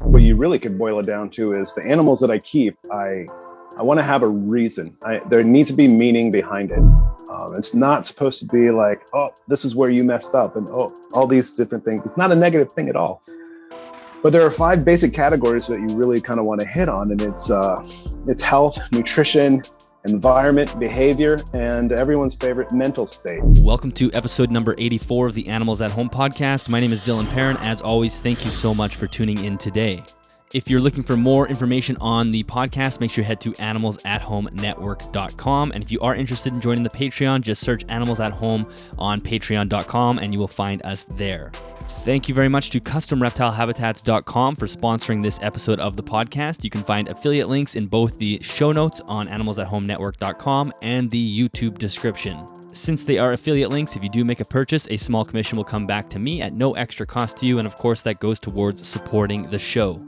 What you really could boil it down to is the animals that I keep, I want to have a reason. There needs to be meaning behind it. It's not supposed to be like, oh, this is where you messed up and oh, all these different things. It's not a negative thing at all. But there are 5 basic categories that you really kind of want to hit on, and it's health, nutrition, environment, behavior, and everyone's favorite, mental state. Welcome to episode number 84 of the Animals at Home podcast. My name is Dylan Perrin. As always, thank you so much for tuning in today. If you're looking for more information on the podcast, make sure you head to animalsathomenetwork.com. And if you are interested in joining the Patreon, just search Animals at Home on patreon.com and you will find us there. Thank you very much to customreptilehabitats.com for sponsoring this episode of the podcast. You can find affiliate links in both the show notes on animalsathomenetwork.com and the YouTube description. Since they are affiliate links, if you do make a purchase, a small commission will come back to me at no extra cost to you, and of course that goes towards supporting the show.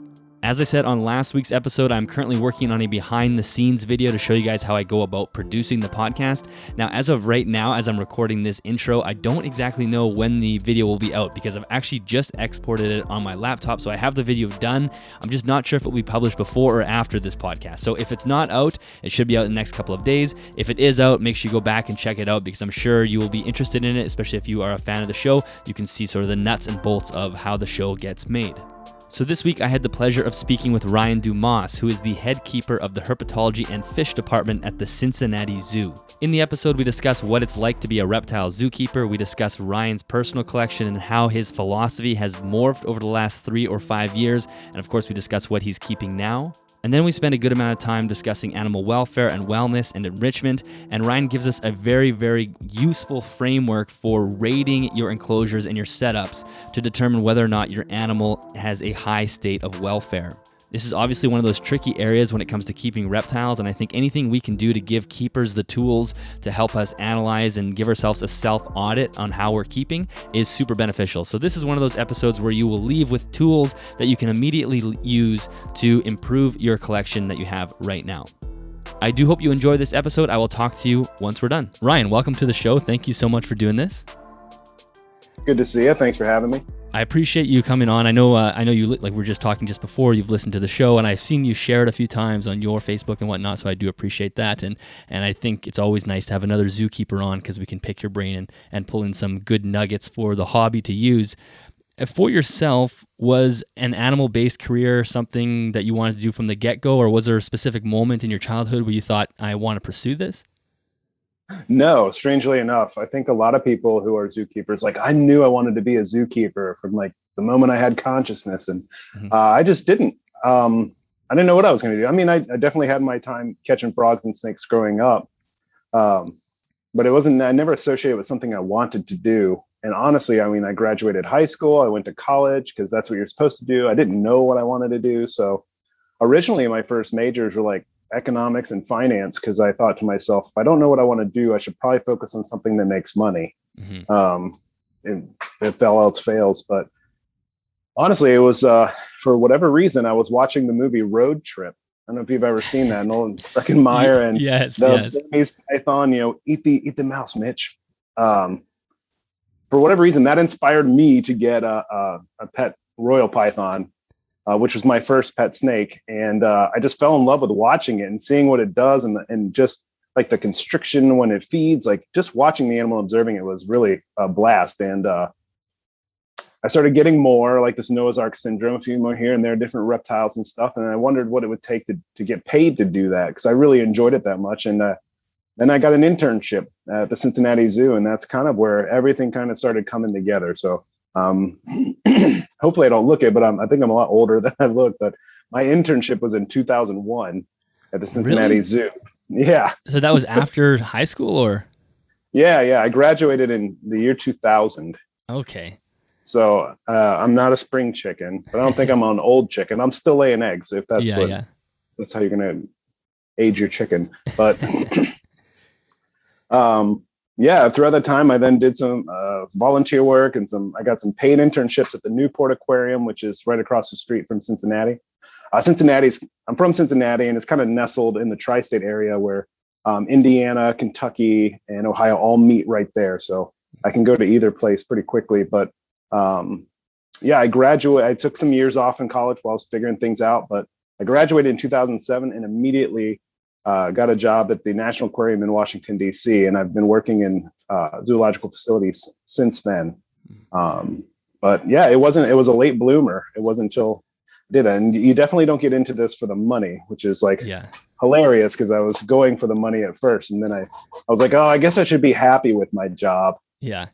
As I said on last week's episode, I'm currently working on a behind-the-scenes video to show you guys how I go about producing the podcast. Now, as of right now, as I'm recording this intro, I don't exactly know when the video will be out because I've actually just exported it on my laptop, so I have the video done. I'm just not sure if it will be published before or after this podcast. So if it's not out, it should be out in the next couple of days. If it is out, make sure you go back and check it out because I'm sure you will be interested in it, especially if you are a fan of the show. You can see sort of the nuts and bolts of how the show gets made. So this week I had the pleasure of speaking with Ryan Dumas, who is the head keeper of the Herpetology and Fish department at the Cincinnati Zoo. In the episode, we discuss what it's like to be a reptile zookeeper. We discuss Ryan's personal collection and how his philosophy has morphed over the last 3 or 5 years. And of course, we discuss what he's keeping now. And then we spend a good amount of time discussing animal welfare and wellness and enrichment. And Ryan gives us a very, very useful framework for rating your enclosures and your setups to determine whether or not your animal has a high state of welfare. This is obviously one of those tricky areas when it comes to keeping reptiles, and I think anything we can do to give keepers the tools to help us analyze and give ourselves a self-audit on how we're keeping is super beneficial. So this is one of those episodes where you will leave with tools that you can immediately use to improve your collection that you have right now. I do hope you enjoy this episode. I will talk to you once we're done. Ryan, welcome to the show. Thank you so much for doing this. Good to see you. Thanks for having me. I appreciate you coming on. I know you, like we were just talking just before, you've listened to the show, and I've seen you share it a few times on your Facebook and whatnot, so I do appreciate that. And I think it's always nice to have another zookeeper on because we can pick your brain and pull in some good nuggets for the hobby to use. For yourself, was an animal-based career something that you wanted to do from the get-go, or was there a specific moment in your childhood where you thought, I want to pursue this? No, strangely enough, I think a lot of people who are zookeepers, like I knew I wanted to be a zookeeper from like the moment I had consciousness, and I just didn't. I didn't know what I was going to do. I mean, I definitely had my time catching frogs and snakes growing up, but it wasn't. I never associated with something I wanted to do. And honestly, I mean, I graduated high school. I went to college because that's what you're supposed to do. I didn't know what I wanted to do, so originally my first majors were like economics and finance because I thought to myself, if I don't know what I want to do, I should probably focus on something that makes money. And if all else fails. But honestly, it was for whatever reason, I was watching the movie Road Trip. I don't know if you've ever seen that. Nolan Meyer and the python, eat the mouse, Mitch. For whatever reason, that inspired me to get a pet royal python, which was my first pet snake. And I just fell in love with watching it and seeing what it does and just like the constriction when it feeds, like just watching the animal, observing it was really a blast. And I started getting more like this Noah's Ark syndrome, a few more here and there, different reptiles and stuff. And I wondered what it would take to get paid to do that because I really enjoyed it that much. And then I got an internship at the Cincinnati Zoo, and that's kind of where everything kind of started coming together. So hopefully I don't look it, but I think I'm a lot older than I look. But my internship was in 2001 at the Cincinnati Zoo. Yeah. So that was after high school, or? Yeah. I graduated in the year 2000. Okay. So I'm not a spring chicken, but I don't think I'm an old chicken. I'm still laying eggs. If that's that's how you're gonna age your chicken. But throughout that time, I then did some volunteer work and I got some paid internships at the Newport Aquarium, which is right across the street from Cincinnati. I'm from Cincinnati, and it's kind of nestled in the tri-state area where Indiana, Kentucky, and Ohio all meet right there. So I can go to either place pretty quickly. But yeah, I took some years off in college while I was figuring things out, but I graduated in 2007 and immediately got a job at the National Aquarium in Washington, D.C. And I've been working in zoological facilities since then. But yeah, it was a late bloomer. It wasn't until I did it. And you definitely don't get into this for the money, which is like hilarious, because I was going for the money at first. And then I was like, oh, I guess I should be happy with my job. Yeah.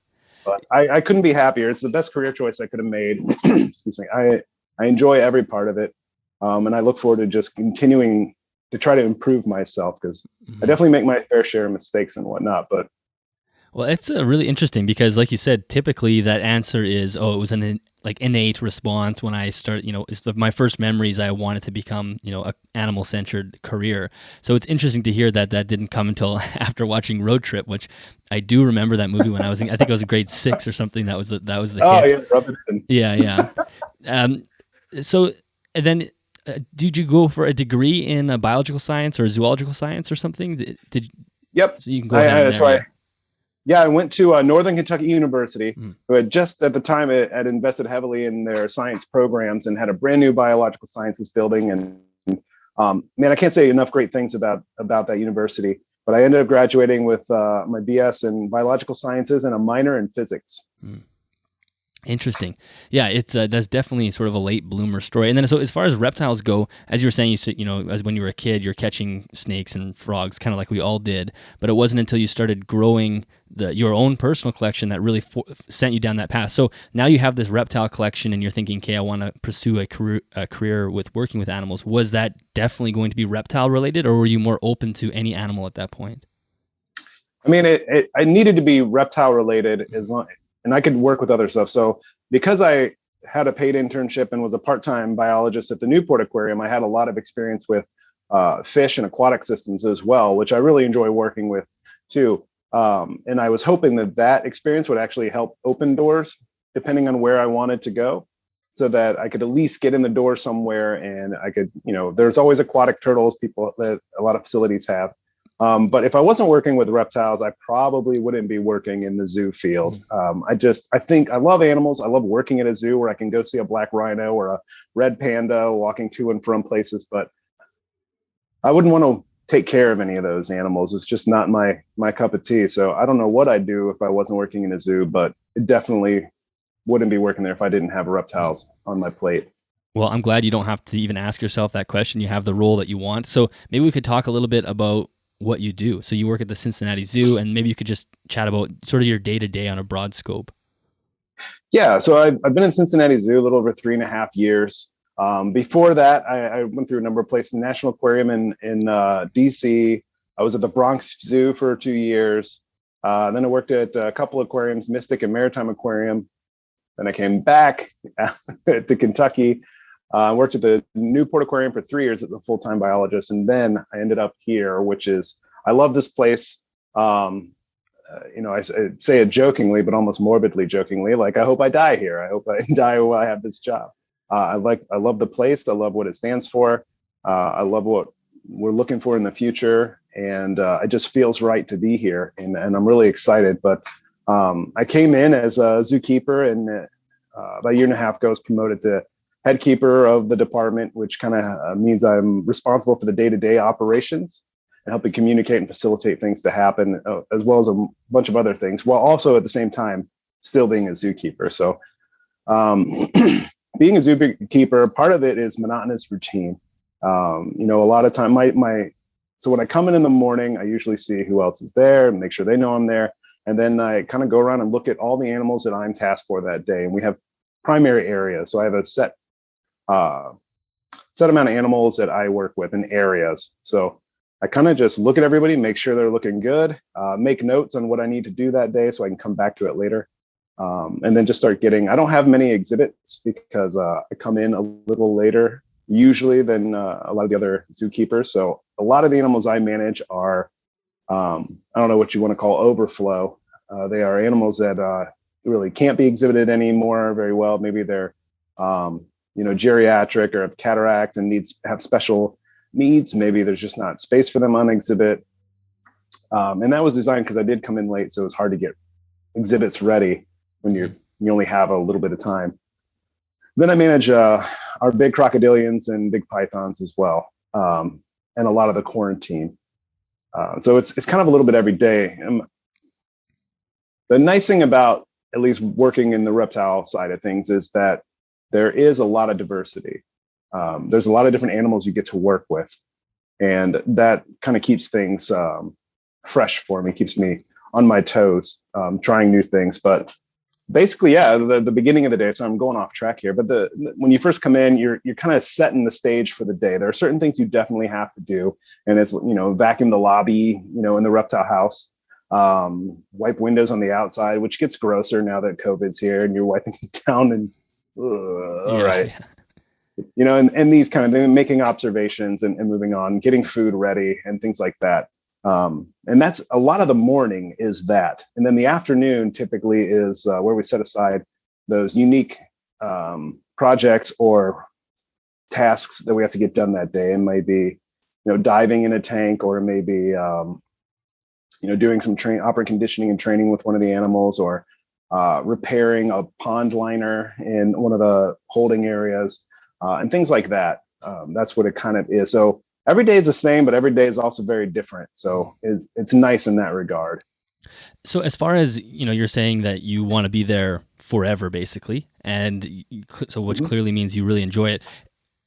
But I couldn't be happier. It's the best career choice I could have made. Excuse me. I enjoy every part of it. And I look forward to just continuing to try to improve myself, because I definitely make my fair share of mistakes and whatnot. But well, it's really interesting because, like you said, typically that answer is, oh, it was an innate response when I started. It's my first memories. I wanted to become, a animal-centered career. So it's interesting to hear that didn't come until after watching Road Trip, which I do remember that movie when I think I was in grade 6 or something. That was the hit. Yeah. So and then. Did you go for a degree in biological science or zoological science or something? Yep. So you can go ahead. I went to Northern Kentucky University, who had just at the time had invested heavily in their science programs and had a brand new biological sciences building. And man, I can't say enough great things about that university. But I ended up graduating with my BS in biological sciences and a minor in physics. Interesting. Yeah, it's that's definitely sort of a late bloomer story. And then, so as far as reptiles go, as you were saying, as when you were a kid, you're catching snakes and frogs, kind of like we all did. But it wasn't until you started growing your own personal collection that really sent you down that path. So now you have this reptile collection, and you're thinking, okay, I want to pursue a career with working with animals. Was that definitely going to be reptile related, or were you more open to any animal at that point? I mean, I needed to be reptile related and I could work with other stuff. So because I had a paid internship and was a part-time biologist at the Newport Aquarium, I had a lot of experience with fish and aquatic systems as well, which I really enjoy working with too. And I was hoping that experience would actually help open doors depending on where I wanted to go, so that I could at least get in the door somewhere. And I could, there's always aquatic turtles, that a lot of facilities have. But if I wasn't working with reptiles, I probably wouldn't be working in the zoo field. I think I love animals. I love working at a zoo where I can go see a black rhino or a red panda walking to and from places, but I wouldn't want to take care of any of those animals. It's just not my cup of tea. So I don't know what I'd do if I wasn't working in a zoo, but it definitely wouldn't be working there if I didn't have reptiles on my plate. Well, I'm glad you don't have to even ask yourself that question. You have the role that you want. So maybe we could talk a little bit about what you do. So you work at the Cincinnati Zoo, and maybe you could just chat about sort of your day-to-day on a broad scope. Yeah, so I've been in Cincinnati Zoo a little over 3.5 years. Before that, I went through a number of places. National Aquarium in DC. I was at the Bronx Zoo for 2 years. Then I worked at a couple of aquariums, Mystic and Maritime Aquarium. Then I came back to Kentucky. I worked at the Newport Aquarium for 3 years as a full-time biologist. And then I ended up here, I love this place. I say it jokingly, but almost morbidly jokingly, like, I hope I die here. I hope I die while I have this job. I love the place. I love what it stands for. I love what we're looking for in the future. And it just feels right to be here. And I'm really excited. But I came in as a zookeeper, and about a year and a half ago, I was promoted to head keeper of the department, which kind of means I'm responsible for the day-to-day operations and helping communicate and facilitate things to happen, as well as a bunch of other things, while also at the same time still being a zookeeper. So being a zookeeper, part of it is monotonous routine. A lot of time, so when I come in the morning, I usually see who else is there and make sure they know I'm there. And then I kind of go around and look at all the animals that I'm tasked for that day. And we have primary areas. So I have a set amount of animals that I work with in areas. So I kind of just look at everybody, make sure they're looking good, make notes on what I need to do that day so I can come back to it later. And then just start I don't have many exhibits because I come in a little later usually than a lot of the other zookeepers. So a lot of the animals I manage are, I don't know what you want to call overflow. They are animals that really can't be exhibited anymore very well. Maybe they're, geriatric or have cataracts and have special needs. Maybe there's just not space for them on exhibit. And that was designed because I did come in late, so it's hard to get exhibits ready when you only have a little bit of time. Then I manage our big crocodilians and big pythons as well, and a lot of the quarantine. So it's kind of a little bit every day. The nice thing about at least working in the reptile side of things is that there is a lot of diversity. There's a lot of different animals you get to work with, and that kind of keeps things fresh for me, keeps me on my toes, trying new things. But basically, yeah, the beginning of the day. So I'm going off track here, but when you first come in, you're kind of setting the stage for the day. There are certain things you definitely have to do, and it's vacuum the lobby, in the reptile house, wipe windows on the outside, which gets grosser now that COVID's here, and you're wiping it down and all right. And these kind of things, making observations and moving on, getting food ready and things like that. And that's a lot of the morning is that. And then the afternoon typically is where we set aside those unique projects or tasks that we have to get done that day. And maybe, diving in a tank, or maybe, doing some operant conditioning and training with one of the animals, or repairing a pond liner in one of the holding areas, and things like that. That's what it kind of is. So every day is the same, but every day is also very different. So it's nice in that regard. So as far as, you're saying that you want to be there forever, basically, and so which clearly means you really enjoy it.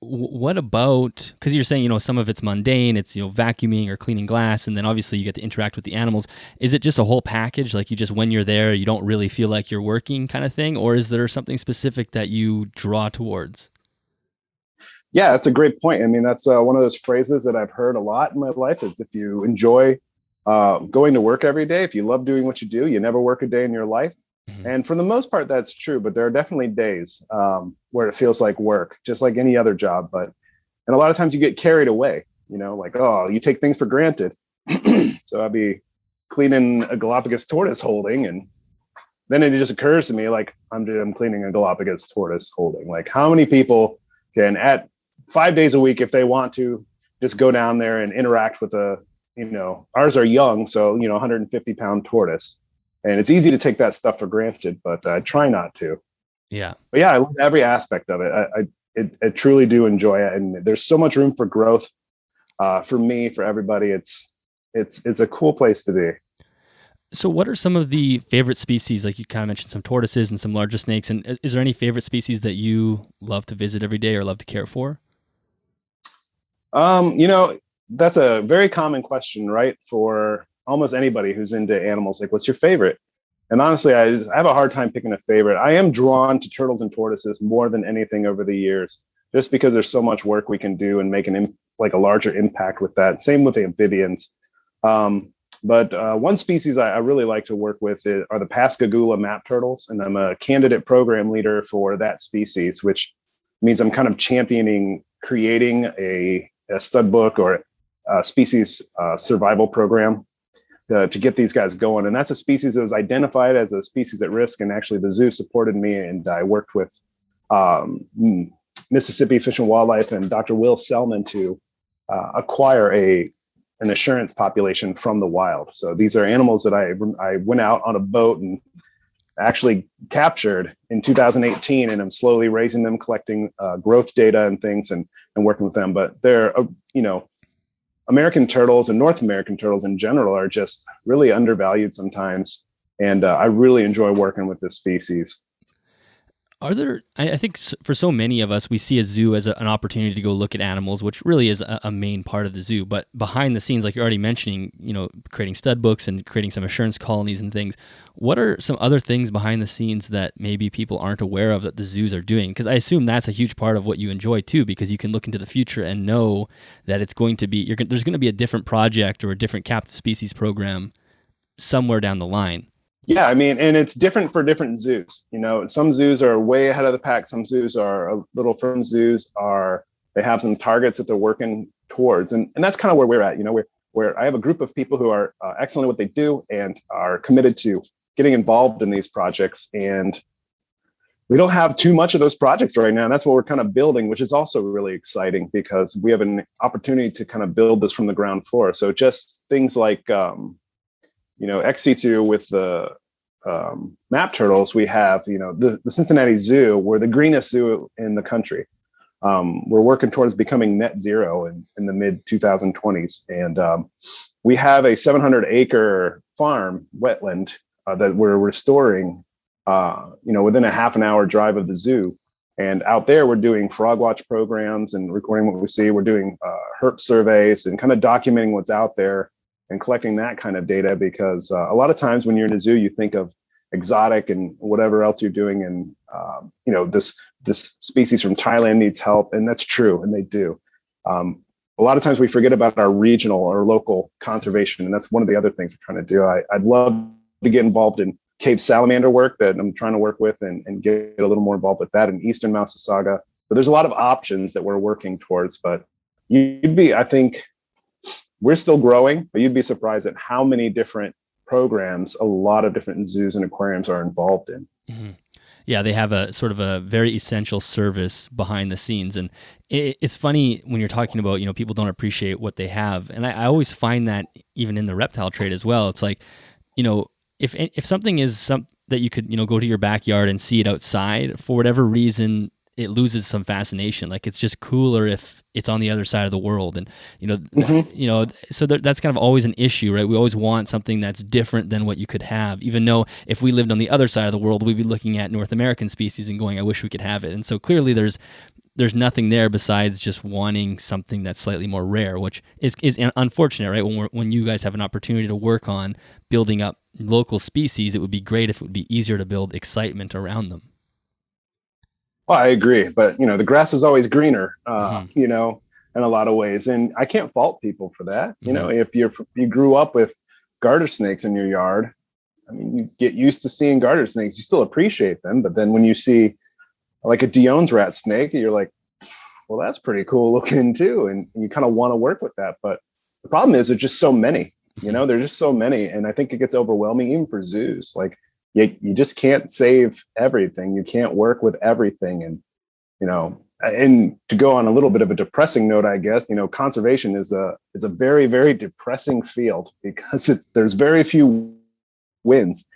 What about, because you're saying, some of it's mundane, it's, vacuuming or cleaning glass, and then obviously you get to interact with the animals. Is it just a whole package? Like when you're there, you don't really feel like you're working kind of thing? Or is there something specific that you draw towards? Yeah, that's a great point. I mean, that's one of those phrases that I've heard a lot in my life is if you enjoy going to work every day, if you love doing what you do, you never work a day in your life. Mm-hmm. And for the most part, that's true. But there are definitely days where it feels like work, just like any other job. And a lot of times you get carried away, you take things for granted. So I'll be cleaning a Galapagos tortoise holding, and then it just occurs to me, I'm cleaning a Galapagos tortoise holding. Like, how many people can at 5 days a week, if they want to, just go down there and interact with ours are young, so 150-pound tortoise, and it's easy to take that stuff for granted, but I try not to. Yeah, but yeah, I love every aspect of it. I truly do enjoy it, and there's so much room for growth for me, for everybody. It's a cool place to be. So what are some of the favorite species? Like you kind of mentioned some tortoises and some larger snakes, and is there any favorite species that you love to visit every day or love to care for? That's a very common question, right? For almost anybody who's into animals, like, what's your favorite? And honestly, I have a hard time picking a favorite. I am drawn to turtles and tortoises more than anything over the years, just because there's so much work we can do and make a larger impact with that. Same with the amphibians. But one species I really like to work with are the Pascagoula Map Turtles, and I'm a candidate program leader for that species, which means I'm kind of championing creating a stud book or a species survival program to get these guys going. And that's a species that was identified as a species at risk, and actually the zoo supported me, and I worked with Mississippi Fish and Wildlife and Dr. Will Selman to acquire an assurance population from the wild. So these are animals that I went out on a boat and actually captured in 2018, and I'm slowly raising them, collecting growth data and things, and working with them. But they're, American turtles and North American turtles in general are just really undervalued sometimes. And I really enjoy working with this species. I think for so many of us, we see a zoo as an opportunity to go look at animals, which really is a main part of the zoo. But behind the scenes, like you're already mentioning, creating stud books and creating some assurance colonies and things. What are some other things behind the scenes that maybe people aren't aware of that the zoos are doing? Because I assume that's a huge part of what you enjoy too, because you can look into the future and know that it's going to be, there's going to be a different project or a different captive species program somewhere down the line. Yeah, I mean, and it's different for different zoos. Some zoos are way ahead of the pack. Some zoos are a little firm. Zoos they have some targets that they're working towards. And that's kind of where we're at. Where I have a group of people who are excellent at what they do and are committed to getting involved in these projects. And we don't have too much of those projects right now. And that's what we're kind of building, which is also really exciting because we have an opportunity to kind of build this from the ground floor. So just things like, XC2 with the map turtles, we have, the Cincinnati Zoo. We're the greenest zoo in the country. We're working towards becoming net zero in the mid 2020s. And we have a 700-acre farm wetland that we're restoring, within a half an hour drive of the zoo. And out there, we're doing frog watch programs and recording what we see. We're doing herp surveys and kind of documenting what's out there and collecting that kind of data, because a lot of times when you're in a zoo, you think of exotic and whatever else you're doing. And, this species from Thailand needs help. And that's true. And they do. A lot of times we forget about our regional or local conservation. And that's one of the other things we're trying to do. I'd love to get involved in cave salamander work that I'm trying to work with and get a little more involved with that in Eastern Mississauga. But there's a lot of options that we're working towards. But I think we're still growing, but you'd be surprised at how many different programs a lot of different zoos and aquariums are involved in. Mm-hmm. Yeah, they have a sort of a very essential service behind the scenes. And it's funny when you're talking about, people don't appreciate what they have. And I always find that even in the reptile trade as well. It's like, if something is that you could, go to your backyard and see it outside, for whatever reason, it loses some fascination. Like, it's just cooler if it's on the other side of the world. And, so that's kind of always an issue, right? We always want something that's different than what you could have, even though if we lived on the other side of the world, we'd be looking at North American species and going, I wish we could have it. And so clearly there's nothing there besides just wanting something that's slightly more rare, which is unfortunate, right? When you guys have an opportunity to work on building up local species, it would be great if it would be easier to build excitement around them. Well, I agree, but the grass is always greener, in a lot of ways, and I can't fault people for that. If you grew up with garter snakes in your yard, I mean, you get used to seeing garter snakes. You still appreciate them, but then when you see like a Dion's rat snake, you're like, well, that's pretty cool looking too, and you kind of want to work with that. But the problem is there's just so many. There's just so many, and I think it gets overwhelming even for zoos. Like, you just can't save everything. You can't work with everything. And, and to go on a little bit of a depressing note, I guess, conservation is a very, very depressing field because there's very few wins.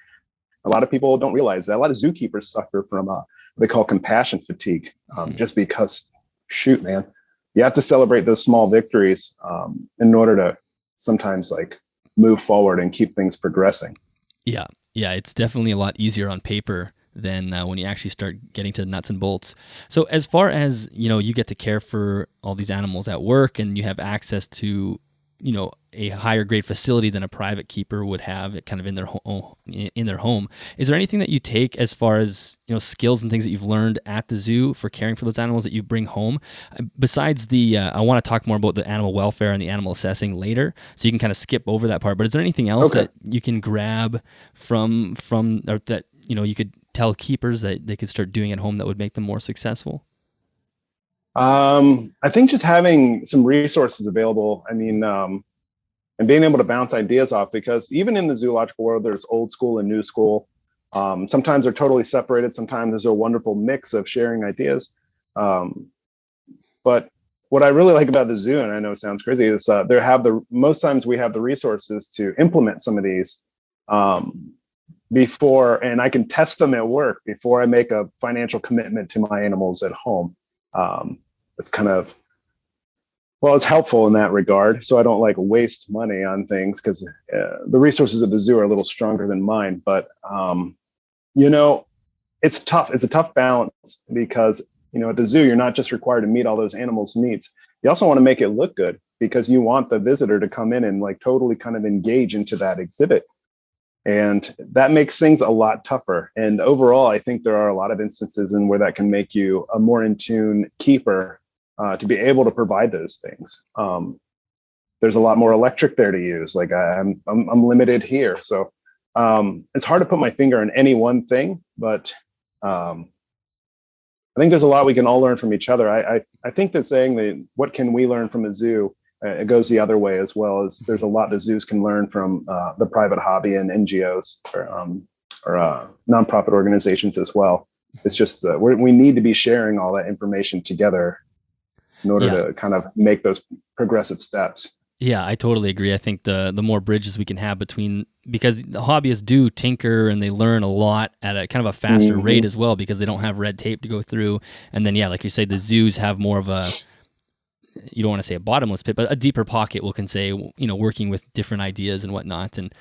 A lot of people don't realize that. A lot of zookeepers suffer from what they call compassion fatigue, just because, shoot, man, you have to celebrate those small victories in order to sometimes move forward and keep things progressing. Yeah. Yeah, it's definitely a lot easier on paper than when you actually start getting to the nuts and bolts. So as far as, you get to care for all these animals at work and you have access to, a higher grade facility than a private keeper would have it kind of in their home. Is there anything that you take as far as, skills and things that you've learned at the zoo for caring for those animals that you bring home? Besides I want to talk more about the animal welfare and the animal assessing later, so you can kind of skip over that part. But is there anything else that you can grab from or that, you could tell keepers that they could start doing at home that would make them more successful? I think just having some resources available. I mean, and being able to bounce ideas off, because even in the zoological world, there's old school and new school. Sometimes they're totally separated. Sometimes there's a wonderful mix of sharing ideas. But what I really like about the zoo, and I know it sounds crazy, is most times we have the resources to implement some of these before, and I can test them at work before I make a financial commitment to my animals at home. It's kind of, it's helpful in that regard. So I don't waste money on things, because the resources of the zoo are a little stronger than mine. But, it's tough. It's a tough balance, because, at the zoo, you're not just required to meet all those animals' needs. You also want to make it look good, because you want the visitor to come in and totally kind of engage into that exhibit. And that makes things a lot tougher. And overall, I think there are a lot of instances in where that can make you a more in tune keeper to be able to provide those things. There's a lot more electric there to use. I'm limited here. So it's hard to put my finger on any one thing, but I think there's a lot we can all learn from each other. I think that saying that what can we learn from a zoo, it goes the other way as well. As there's a lot that zoos can learn from the private hobby and NGOs or nonprofit organizations as well. It's just we need to be sharing all that information together in order to kind of make those progressive steps. Yeah, I totally agree. I think the more bridges we can have between, because the hobbyists do tinker and they learn a lot at a kind of a faster rate as well, because they don't have red tape to go through. And then, yeah, like you say, the zoos have more of a, you don't want to say a bottomless pit, but a deeper pocket, we can say, you know, working with different ideas and whatnot. And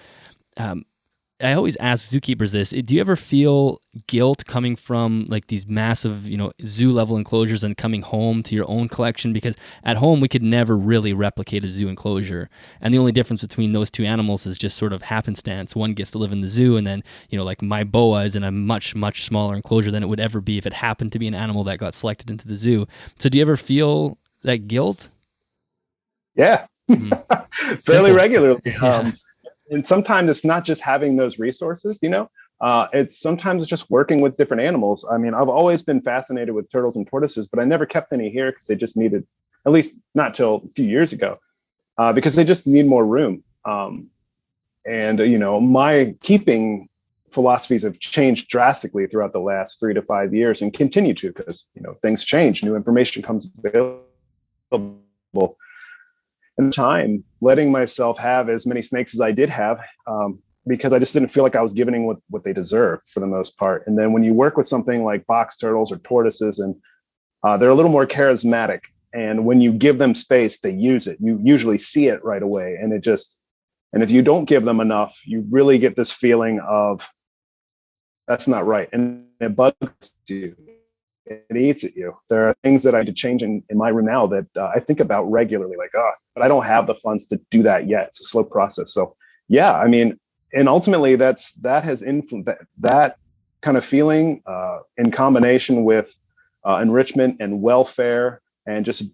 I always ask zookeepers this: do you ever feel guilt coming from like these massive, you know, zoo level enclosures and coming home to your own collection? Because at home we could never really replicate a zoo enclosure, and the only difference between those two animals is just sort of happenstance. One gets to live in the zoo, and then, you know, like my boa is in a much smaller enclosure than it would ever be if it happened to be an animal that got selected into the zoo. So do you ever feel that guilt? Yeah, fairly regularly. Yeah. And sometimes it's not just having those resources, you know, it's just working with different animals. I mean, I've always been fascinated with turtles and tortoises, but I never kept any here because they just needed, at least not till a few years ago, because they just need more room. And, you know, my keeping philosophies have changed drastically throughout the last 3 to 5 years and continue to, because, you know, things change, new information comes available. And time letting myself have as many snakes as I did have, because I just didn't feel like I was giving what they deserved for the most part. And then when you work with something like box turtles or tortoises, and they're a little more charismatic, and when you give them space, they use it. You usually see it right away. And if you don't give them enough, you really get this feeling of that's not right. And it bugs you. It eats at you. There are things that I need to change in my room now that I think about regularly, like, but I don't have the funds to do that yet. It's a slow process. So yeah, I mean, and ultimately that has influenced that kind of feeling in combination with enrichment and welfare and just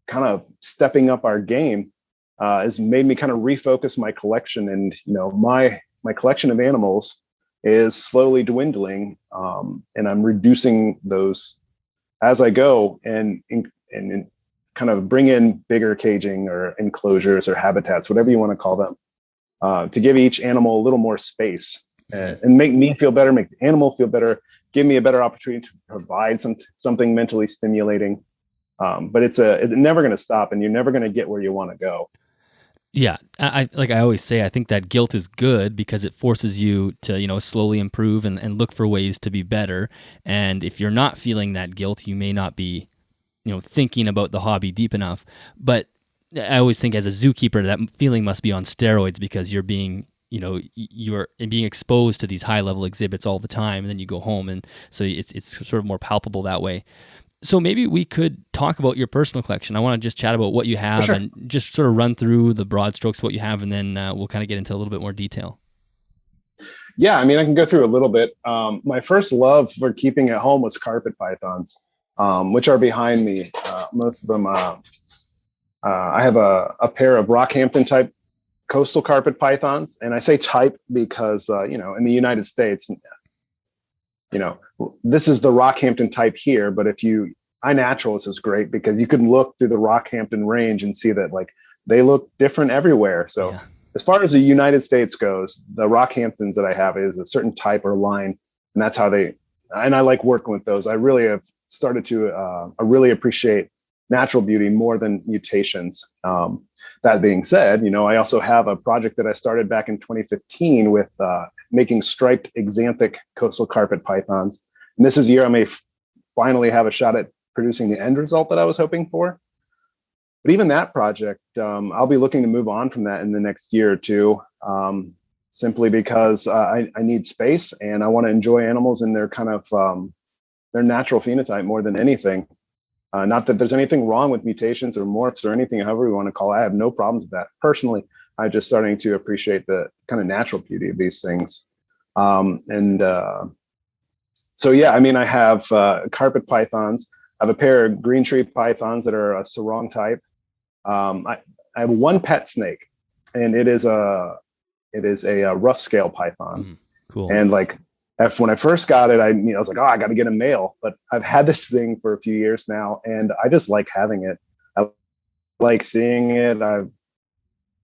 kind of stepping up our game has made me kind of refocus my collection. And, you know, my collection of animals is slowly dwindling, and I'm reducing those as I go, and kind of bring in bigger caging or enclosures or habitats, whatever you want to call them, to give each animal a little more space, and make me feel better, make the animal feel better, give me a better opportunity to provide something mentally stimulating. But it's never going to stop, and you're never going to get where you want to go. Yeah, like I always say, I think that guilt is good because it forces you to, you know, slowly improve and look for ways to be better. And if you're not feeling that guilt, you may not be, you know, thinking about the hobby deep enough. But I always think as a zookeeper, that feeling must be on steroids because you're being, you know, you're being exposed to these high level exhibits all the time, and then you go home, and so it's sort of more palpable that way. So maybe we could talk about your personal collection. I want to just chat about what you have, sure, and just sort of run through the broad strokes of what you have, and then we'll kind of get into a little bit more detail. Yeah, I mean, I can go through a little bit. My first love for keeping at home was carpet pythons, which are behind me. Most of them, I have a pair of Rockhampton type coastal carpet pythons. And I say type because, you know, in the United States, you know, this is the Rockhampton type here, but iNaturalist is great because you can look through the Rockhampton range and see that like they look different everywhere. So yeah. As far as the United States goes, the Rockhamptons that I have is a certain type or line, and that's how and I like working with those. I really have started to, I really appreciate natural beauty more than mutations. That being said, you know, I also have a project that I started back in 2015 with making striped exanthic coastal carpet pythons. And this is the year I may finally have a shot at producing the end result that I was hoping for. But even that project, I'll be looking to move on from that in the next year or two, simply because I need space and I want to enjoy animals in their kind of their natural phenotype more than anything. Not that there's anything wrong with mutations or morphs or anything, however you want to call it. I have no problems with that. Personally, I'm just starting to appreciate the kind of natural beauty of these things. So, yeah, I mean, I have carpet pythons. I have a pair of green tree pythons that are a sarong type. I have one pet snake, and it is a rough scale python. Cool. And like, when I first got it, I was like, oh, I got to get a male. But I've had this thing for a few years now, and I just like having it. I like seeing it.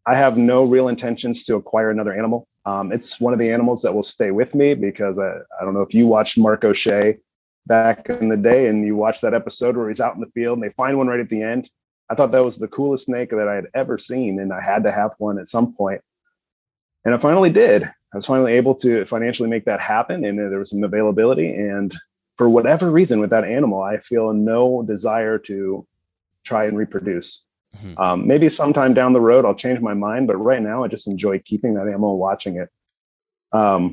I have no real intentions to acquire another animal. It's one of the animals that will stay with me because I don't know if you watched Mark O'Shea back in the day, and you watched that episode where he's out in the field and they find one right at the end. I thought that was the coolest snake that I had ever seen, and I had to have one at some point. And I finally did. I was finally able to financially make that happen, and there was some availability. And for whatever reason with that animal, I feel no desire to try and reproduce. Maybe sometime down the road, I'll change my mind. But right now, I just enjoy keeping that animal and watching it. I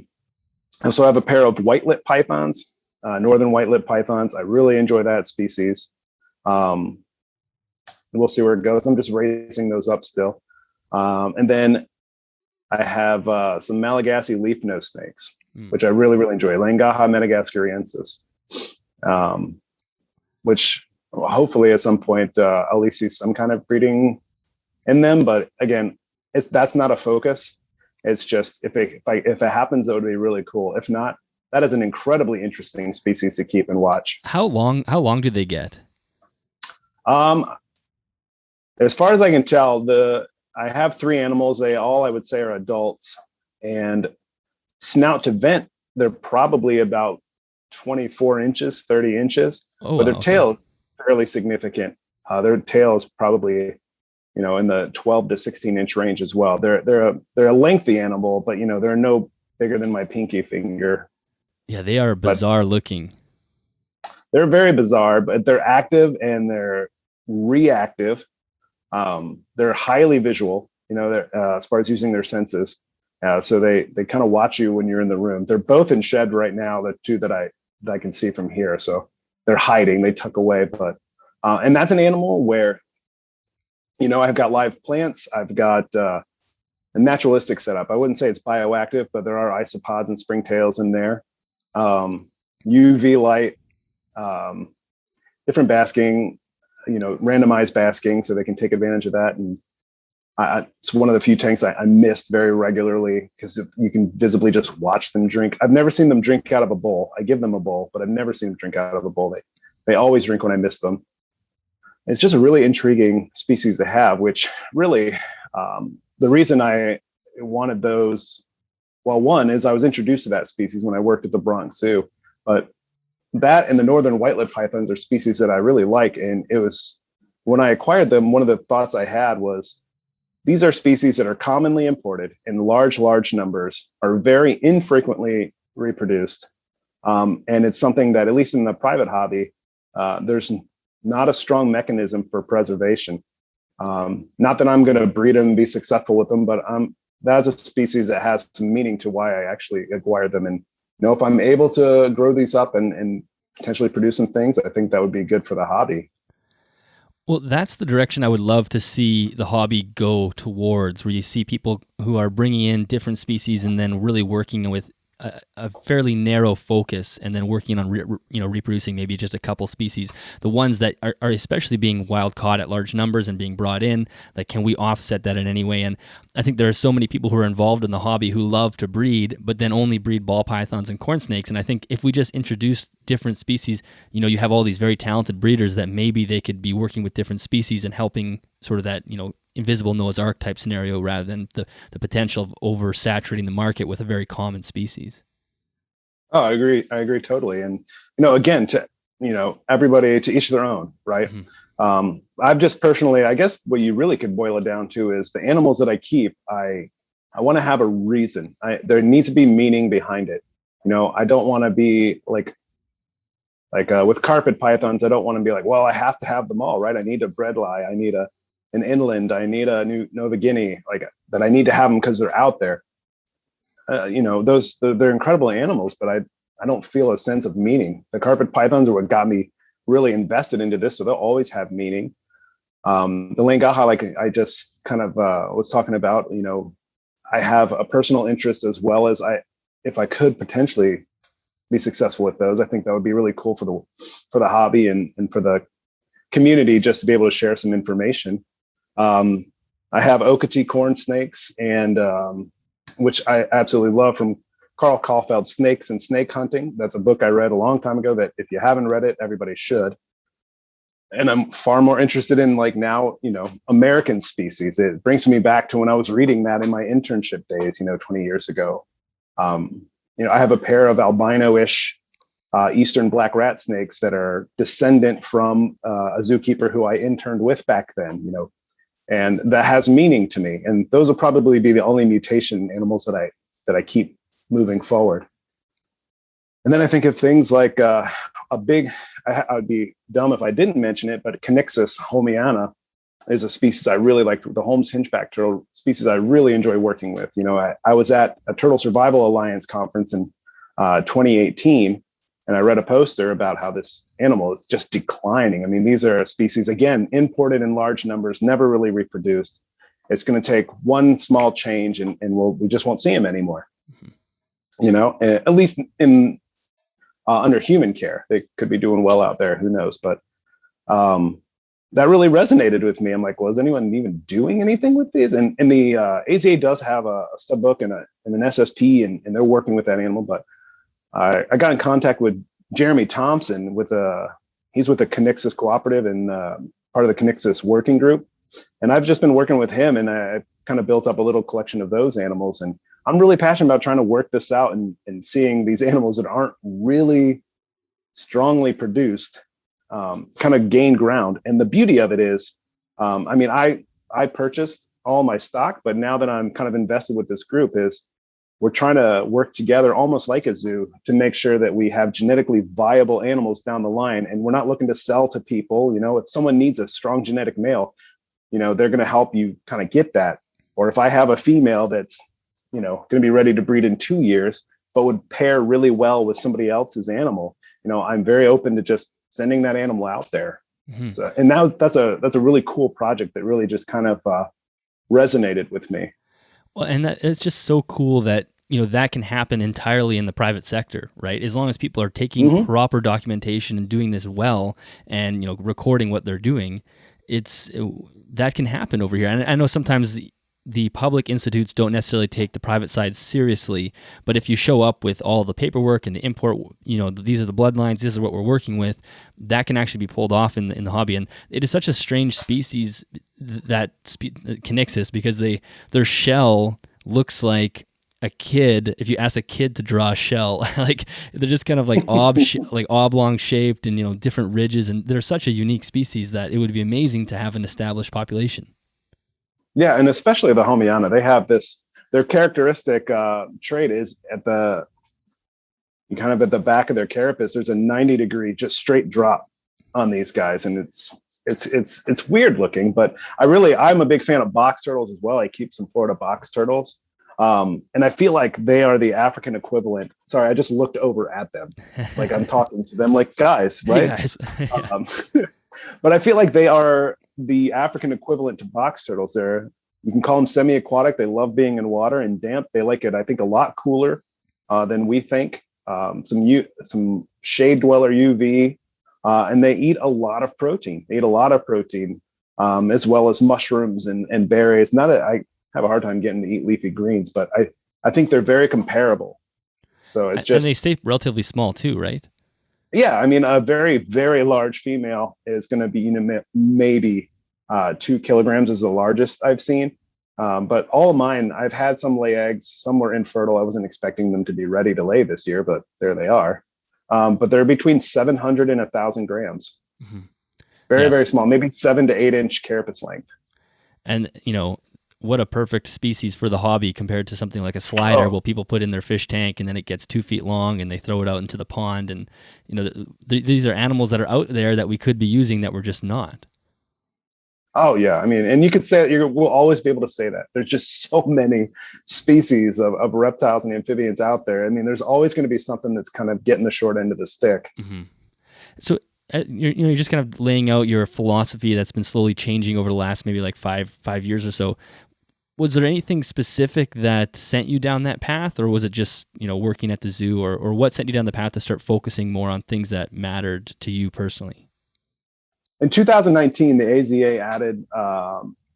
also have a pair of white-lipped pythons, northern white-lipped pythons. I really enjoy that species. We'll see where it goes. I'm just raising those up still. And then I have some Malagasy leaf nose snakes, which I really, really enjoy. Langaha madagascariensis, which hopefully at some point I'll at least see some kind of breeding in them. But again, that's not a focus. It's just if it happens, it would be really cool. If not, that is an incredibly interesting species to keep and watch. How long do they get? As far as I can tell, I have 3 animals. They all, I would say, are adults. And snout to vent, they're probably about 24 inches, 30 inches. But their tail is fairly significant. Their tail is probably, in the 12 to 16 inch range as well. They're a lengthy animal, but they're no bigger than my pinky finger. Yeah, they are bizarre looking. They're very bizarre, but they're active and they're reactive. They're highly visual, as far as using their senses. So they kind of watch you when you're in the room. They're both in shed right now, the 2 that I can see from here. So they're hiding, they tuck away. But and that's an animal where, I've got live plants. I've got a naturalistic setup. I wouldn't say it's bioactive, but there are isopods and springtails in there. UV light, different basking, randomized basking, so they can take advantage of that. And it's one of the few tanks I missed very regularly because you can visibly just watch them drink. I've never seen them drink out of a bowl. I give them a bowl, but I've never seen them drink out of a bowl. They always drink when I miss them. It's just a really intriguing species to have, which really, the reason I wanted those, well, one is I was introduced to that species when I worked at the Bronx Zoo, but that and the northern white-lipped pythons are species that I really like. And it was, when I acquired them, one of the thoughts I had was, these are species that are commonly imported in large numbers, are very infrequently reproduced. And it's something that, at least in the private hobby, there's not a strong mechanism for preservation. Not that I'm going to breed them and be successful with them, but that's a species that has some meaning to why I actually acquired them. And if I'm able to grow these up and potentially produce some things, I think that would be good for the hobby. Well, that's the direction I would love to see the hobby go towards, where you see people who are bringing in different species and then really working with a fairly narrow focus, and then working on reproducing maybe just a couple species. The ones that are especially being wild caught at large numbers and being brought in, like, can we offset that in any way? And I think there are so many people who are involved in the hobby who love to breed, but then only breed ball pythons and corn snakes. And I think if we just introduce different species, you have all these very talented breeders that maybe they could be working with different species and helping sort of that, invisible Noah's Ark type scenario, rather than the potential of oversaturating the market with a very common species. Oh, I agree totally. And, again, to, everybody, to each their own, right? Mm-hmm. I've just personally, I guess what you really could boil it down to is the animals that I keep, I want to have a reason. There needs to be meaning behind it. I don't want to be like with carpet pythons, I don't want to be like, well, I have to have them all, right? I need a bredli, I need an inland, I need a New Nova Guinea, like that. I need to have them because they're out there. They're incredible animals, but I don't feel a sense of meaning. The carpet pythons are what got me really invested into this, so they'll always have meaning. The Langaha, like I just kind of was talking about, I have a personal interest, as well as if I could potentially be successful with those, I think that would be really cool for the hobby and for the community, just to be able to share some information. I have Okatee corn snakes, and which I absolutely love, from Carl Kahlfeld's Snakes and Snake Hunting. That's a book I read a long time ago that, if you haven't read it, everybody should. And I'm far more interested in, like, now, American species. It brings me back to when I was reading that in my internship days, 20 years ago. I have a pair of albino-ish eastern black rat snakes that are descendant from a zookeeper who I interned with back then, and that has meaning to me. And those will probably be the only mutation animals that I keep moving forward. And then I think of things like I would be dumb if I didn't mention it, but Conyxus holmiana is a species I really like, the Holmes hingeback turtle species I really enjoy working with. I was at a Turtle Survival Alliance conference in 2018, and I read a poster about how this animal is just declining. I mean, these are a species, again, imported in large numbers, never really reproduced. It's going to take one small change and we just won't see them anymore. At least in under human care. They could be doing well out there, who knows? But that really resonated with me. I'm like, well, is anyone even doing anything with these? And the AZA does have a sub book and an SSP, and they're working with that animal. But I got in contact with Jeremy Thompson he's with the Conyxus Cooperative and part of the Conyxus working group. And I've just been working with him, and I kind of built up a little collection of those animals. And I'm really passionate about trying to work this out and seeing these animals that aren't really strongly produced kind of gain ground. And the beauty of it is, I purchased all my stock, but now that I'm kind of invested with this group, we're trying to work together almost like a zoo to make sure that we have genetically viable animals down the line. And we're not looking to sell to people. If someone needs a strong genetic male, they're going to help you kind of get that. Or if I have a female that's, going to be ready to breed in 2 years, but would pair really well with somebody else's animal, I'm very open to just sending that animal out there. Mm-hmm. So, and now that's a really cool project that really just kind of resonated with me. Well, and that it's just so cool that, that can happen entirely in the private sector, right? As long as people are taking proper documentation and doing this well and, recording what they're doing, that can happen over here. And I know sometimes the public institutes don't necessarily take the private side seriously, but if you show up with all the paperwork and the import, these are the bloodlines, this is what we're working with, that can actually be pulled off in the hobby. And it is such a strange species, Conyxus, because their shell looks like a kid. If you ask a kid to draw a shell, like they're just kind of like like oblong shaped and different ridges, and they're such a unique species that it would be amazing to have an established population. Yeah, and especially the Holmiana, they have their characteristic trait is at the back of their carapace, there's a 90-degree just straight drop on these guys. And it's weird looking, but I'm a big fan of box turtles as well. I keep some Florida box turtles. And I feel like they are the African equivalent. Sorry, I just looked over at them. Like I'm talking to them like, guys, right? Hey guys. But I feel like they are the African equivalent to box turtles. You can call them semi-aquatic. They love being in water and damp. They like it, I think, a lot cooler than we think. Some shade dweller UV, and they eat a lot of protein. As well as mushrooms and berries. Not that I have a hard time getting to eat leafy greens, but I think they're very comparable. So it's just, and they stay relatively small too, right? Yeah, I mean, a very, very large female is going to be maybe 2 kilograms is the largest I've seen. But all of mine, I've had some lay eggs. Some were infertile. I wasn't expecting them to be ready to lay this year, but there they are. But they're between 700 and 1,000 grams. Mm-hmm. Very, very small, maybe 7 to 8 inch carapace length. And, what a perfect species for the hobby compared to something like a slider where people put in their fish tank and then it gets 2 feet long and they throw it out into the pond. And, these are animals that are out there that we could be using that we're just not. Oh, yeah. I mean, and you could say we'll always be able to say that. There's just so many species of reptiles and amphibians out there. I mean, there's always going to be something that's kind of getting the short end of the stick. Mm-hmm. So you're just kind of laying out your philosophy that's been slowly changing over the last maybe like five years or so. Was there anything specific that sent you down that path, or was it just, working at the zoo, or what sent you down the path to start focusing more on things that mattered to you personally? In 2019, the AZA added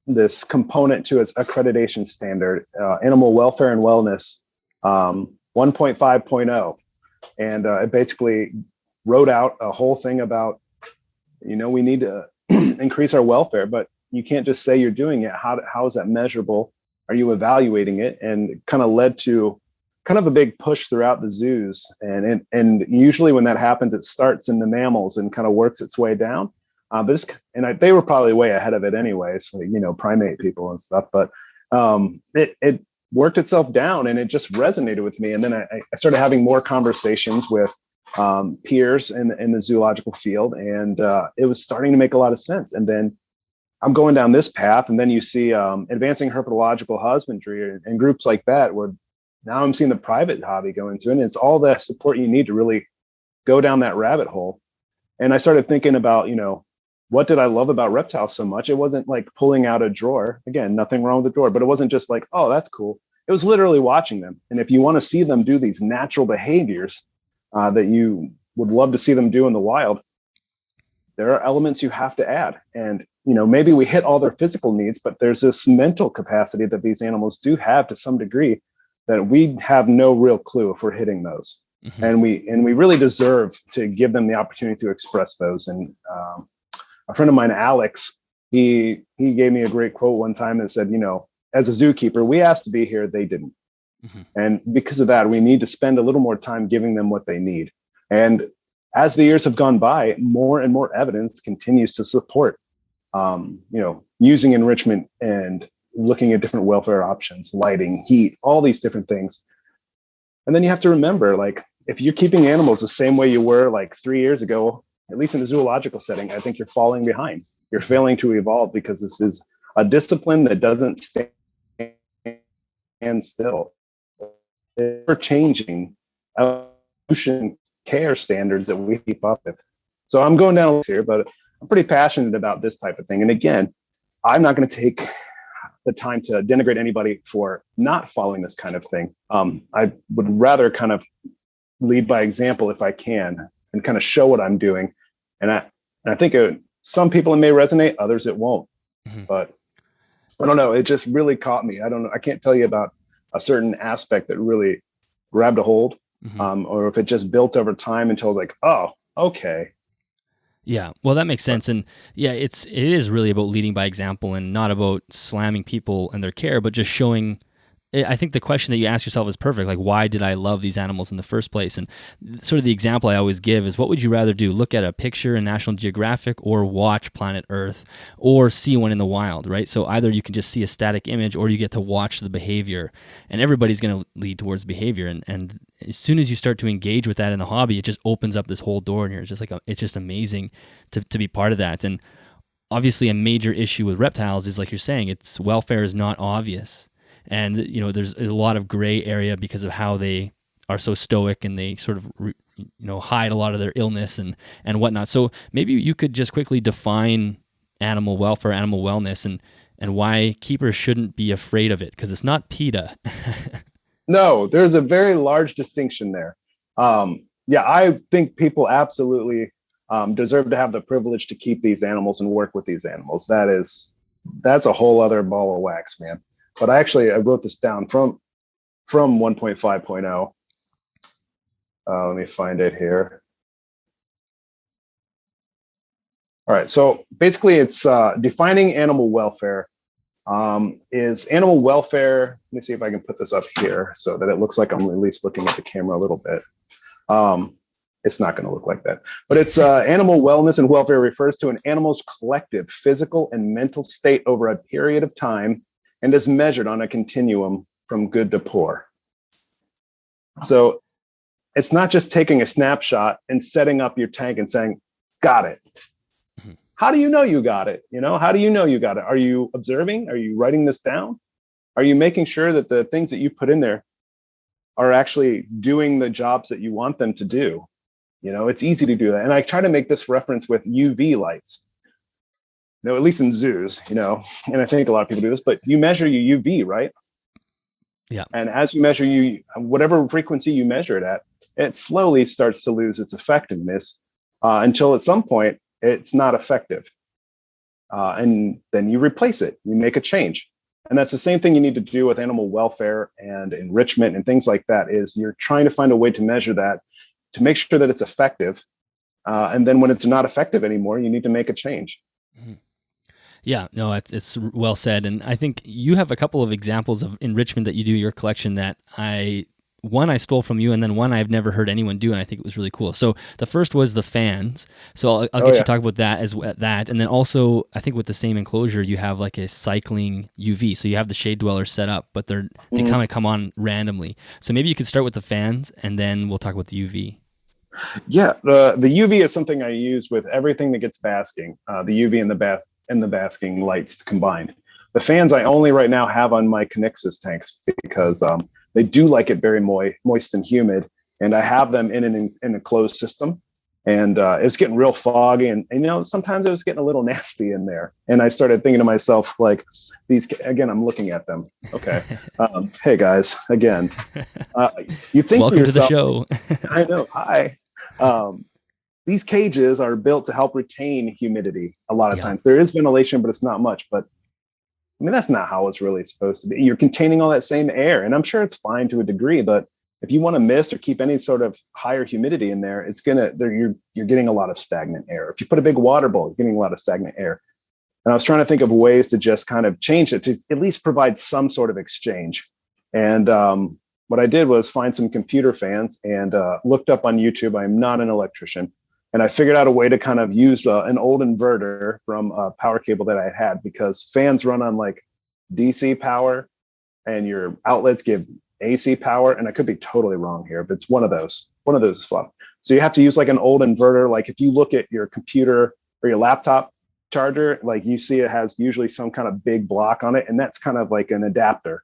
this component to its accreditation standard, Animal Welfare and Wellness 1.5.0. And it basically wrote out a whole thing about, we need to increase our welfare, but you can't just say you're doing it. How is that measurable? Are you evaluating it? And it kind of led to kind of a big push throughout the zoos. And usually when that happens, it starts in the mammals and kind of works its way down. They were probably way ahead of it anyways, like, primate people and stuff. But it worked itself down, and it just resonated with me. And then I started having more conversations with peers in the zoological field, and it was starting to make a lot of sense. And then I'm going down this path, and then you see advancing herpetological husbandry and groups like that, where now I'm seeing the private hobby go into it, and it's all the support you need to really go down that rabbit hole. And I started thinking about, what did I love about reptiles so much? It wasn't like pulling out a drawer. Again, nothing wrong with the drawer, but it wasn't just like, oh, that's cool. It was literally watching them. And if you want to see them do these natural behaviors that you would love to see them do in the wild, there are elements you have to add. And, maybe we hit all their physical needs, but there's this mental capacity that these animals do have to some degree that we have no real clue if we're hitting those. Mm-hmm. And we really deserve to give them the opportunity to express those. And a friend of mine, Alex, he gave me a great quote one time that said, as a zookeeper, we asked to be here, they didn't. Mm-hmm. And because of that, we need to spend a little more time giving them what they need. And as the years have gone by, more and more evidence continues to support, using enrichment and looking at different welfare options, lighting, heat, all these different things. And then you have to remember, like, if you're keeping animals the same way you were like 3 years ago, at least in the zoological setting, I think you're falling behind. You're failing to evolve, because this is a discipline that doesn't stand still. We're changing evolution care standards that we keep up with. So I'm going down here, but I'm pretty passionate about this type of thing. And again, I'm not going to take the time to denigrate anybody for not following this kind of thing. I would rather kind of lead by example if I can, and kind of show what I'm doing. And I think some people it may resonate, others it won't. Mm-hmm. But I don't know. It just really caught me. I don't know. I can't tell you about a certain aspect that really grabbed a hold, mm-hmm. Or if it just built over time until I was like, oh, okay. Yeah, well, that makes sense. And yeah, it is really about leading by example and not about slamming people and their care, but just showing. I think the question that you ask yourself is perfect. Like, why did I love these animals in the first place? And sort of the example I always give is, what would you rather do? Look at a picture in National Geographic, or watch Planet Earth, or see one in the wild, right? So either you can just see a static image, or you get to watch the behavior, and everybody's going to lead towards behavior. And as soon as you start to engage with that in the hobby, it just opens up this whole door, and you're just like, it's just amazing to be part of that. And obviously a major issue with reptiles is, like you're saying, its welfare is not obvious. And, there's a lot of gray area because of how they are so stoic, and they sort of, hide a lot of their illness and whatnot. So maybe you could just quickly define animal welfare, animal wellness, and why keepers shouldn't be afraid of it, because it's not PETA. No, there's a very large distinction there. I think people absolutely deserve to have the privilege to keep these animals and work with these animals. That's a whole other ball of wax, man. But I wrote this down from 1.5.0. Let me find it here. All right. So basically, it's defining animal welfare. Is animal welfare? Let me see if I can put this up here so that it looks like I'm at least looking at the camera a little bit. It's not going to look like that. But it's animal wellness and welfare refers to an animal's collective physical and mental state over a period of time, and is measured on a continuum from good to poor. So it's not just taking a snapshot and setting up your tank and saying, got it. Mm-hmm. How do you know you got it? How do you know you got it? Are you observing? Are you writing this down? Are you making sure that the things that you put in there are actually doing the jobs that you want them to do? It's easy to do that. And I try to make this reference with UV lights. At least in zoos, and I think a lot of people do this, but you measure your UV, right? Yeah. And as you measure whatever frequency you measure it at, it slowly starts to lose its effectiveness until at some point it's not effective. And then you replace it, you make a change. And that's the same thing you need to do with animal welfare and enrichment and things like that, is you're trying to find a way to measure that, to make sure that it's effective. And then when it's not effective anymore, you need to make a change. Mm-hmm. Yeah, no, it's well said. And I think you have a couple of examples of enrichment that you do in your collection that I one I stole from you, and then one I've never heard anyone do, and I think it was really cool. So the first was the fans. So I'll get you to talk about that and then also I think with the same enclosure you have like a cycling UV. So you have the shade dwellers set up, but they kind of come on randomly. So maybe you could start with the fans, and then we'll talk about the UV. Yeah, the UV is something I use with everything that gets basking. The UV and the basking lights combined. The fans I only right now have on my Connexus tanks because they do like it very moist and humid, and I have them in a closed system. And it was getting real foggy, and sometimes it was getting a little nasty in there. And I started thinking to myself, like, these again. I'm looking at them. Okay, hey guys, again, you think welcome to the show. I know. Hi. These cages are built to help retain humidity. A lot of times there is ventilation, but it's not much. But I mean, that's not how it's really supposed to be. You're containing all that same air, and I'm sure it's fine to a degree. But if you want to mist or keep any sort of higher humidity in there, you're getting a lot of stagnant air. If you put a big water bowl, you're getting a lot of stagnant air. And I was trying to think of ways to just kind of change it to at least provide some sort of exchange. And what I did was find some computer fans and looked up on YouTube. I'm not an electrician. And I figured out a way to kind of use an old inverter from a power cable that I had, because fans run on like DC power and your outlets give AC power. And I could be totally wrong here, but it's one of those is fluff. So you have to use like an old inverter. Like if you look at your computer or your laptop charger, like you see it has usually some kind of big block on it. And that's kind of like an adapter.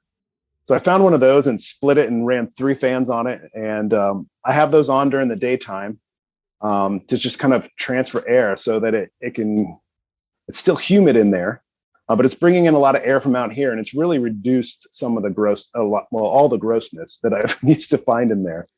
So I found one of those and split it and ran 3 fans on it. And I have those on during the daytime to just kind of transfer air so that it's still humid in there, but it's bringing in a lot of air from out here. And it's really reduced some of the all the grossness that I used to find in there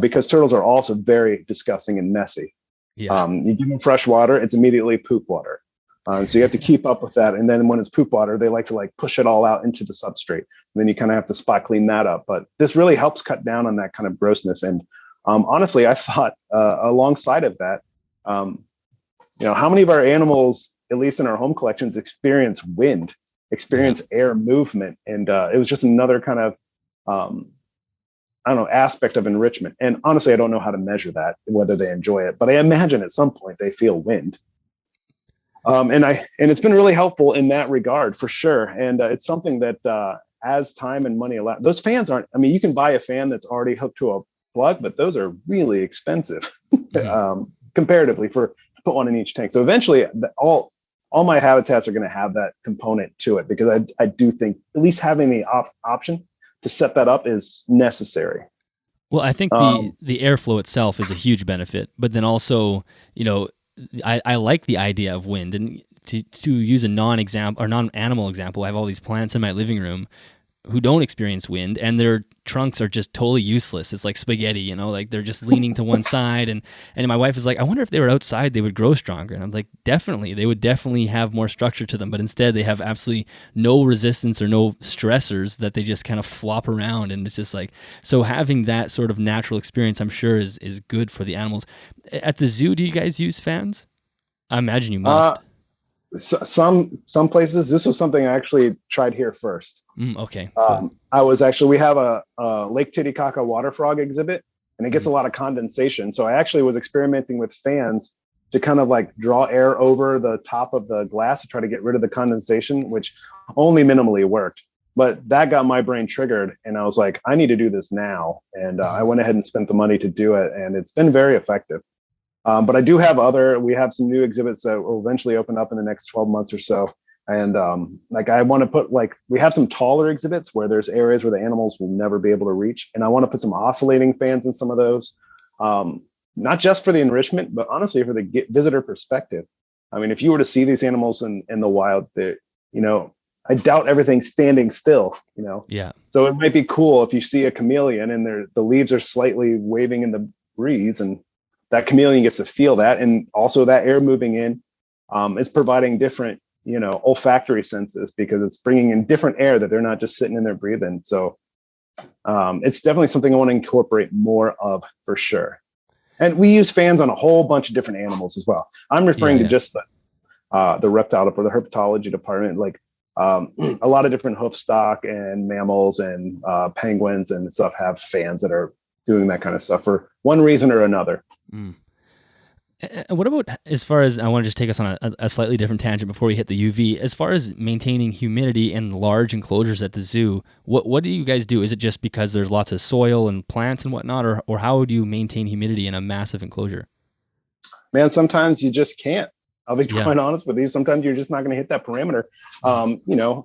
because turtles are also very disgusting and messy. Yeah. You give them fresh water, it's immediately poop water. So you have to keep up with that. And then when it's poop water, they like to like push it all out into the substrate. And then you kind of have to spot clean that up. But this really helps cut down on that kind of grossness. And honestly, I thought alongside of that, how many of our animals, at least in our home collections, experience air movement. And it was just another kind of, aspect of enrichment. And honestly, I don't know how to measure that, whether they enjoy it, but I imagine at some point they feel wind. And it's been really helpful in that regard for sure. And it's something that as time and money allow, those fans you can buy a fan that's already hooked to a plug, but those are really expensive comparatively to put one in each tank. So eventually all my habitats are going to have that component to it, because I do think at least having the option to set that up is necessary. Well, I think the airflow itself is a huge benefit, but then also, I like the idea of wind, and to use a non-animal example, I have all these plants in my living room who don't experience wind, and their trunks are just totally useless. It's like spaghetti, like they're just leaning to one side. And my wife is like, I wonder if they were outside, they would grow stronger. And I'm like, definitely, they would definitely have more structure to them. But instead they have absolutely no resistance or no stressors that they just kind of flop around. And it's just like, so having that sort of natural experience, I'm sure is good for the animals. At the zoo, do you guys use fans? I imagine you must. Some places. This was something I actually tried here first. Okay. Cool. We have a Lake Titicaca water frog exhibit, and it gets a lot of condensation. So I actually was experimenting with fans to kind of like draw air over the top of the glass to try to get rid of the condensation, which only minimally worked. But that got my brain triggered, and I was like, I need to do this now. And I went ahead and spent the money to do it, and it's been very effective. But I do have we have some new exhibits that will eventually open up in the next 12 months or so. And I want to put we have some taller exhibits where there's areas where the animals will never be able to reach. And I want to put some oscillating fans in some of those, not just for the enrichment, but honestly for the visitor perspective. I mean, if you were to see these animals in the wild, I doubt everything's standing still, Yeah. So it might be cool if you see a chameleon and the leaves are slightly waving in the breeze, and that chameleon gets to feel that, and also that air moving in is providing different, olfactory senses, because it's bringing in different air that they're not just sitting in there breathing. So it's definitely something I want to incorporate more of for sure. And we use fans on a whole bunch of different animals as well. I'm referring to just the reptile or the herpetology department. Like A lot of different hoof stock and mammals and penguins and stuff have fans that are doing that kind of stuff for one reason or another. Mm. And what about, as far as, I want to just take us on a slightly different tangent before we hit the UV, as far as maintaining humidity in large enclosures at the zoo, what do you guys do? Is it just because there's lots of soil and plants and whatnot, or how do you maintain humidity in a massive enclosure? Man, sometimes you just can't. I'll be quite honest with you. Sometimes you're just not going to hit that parameter.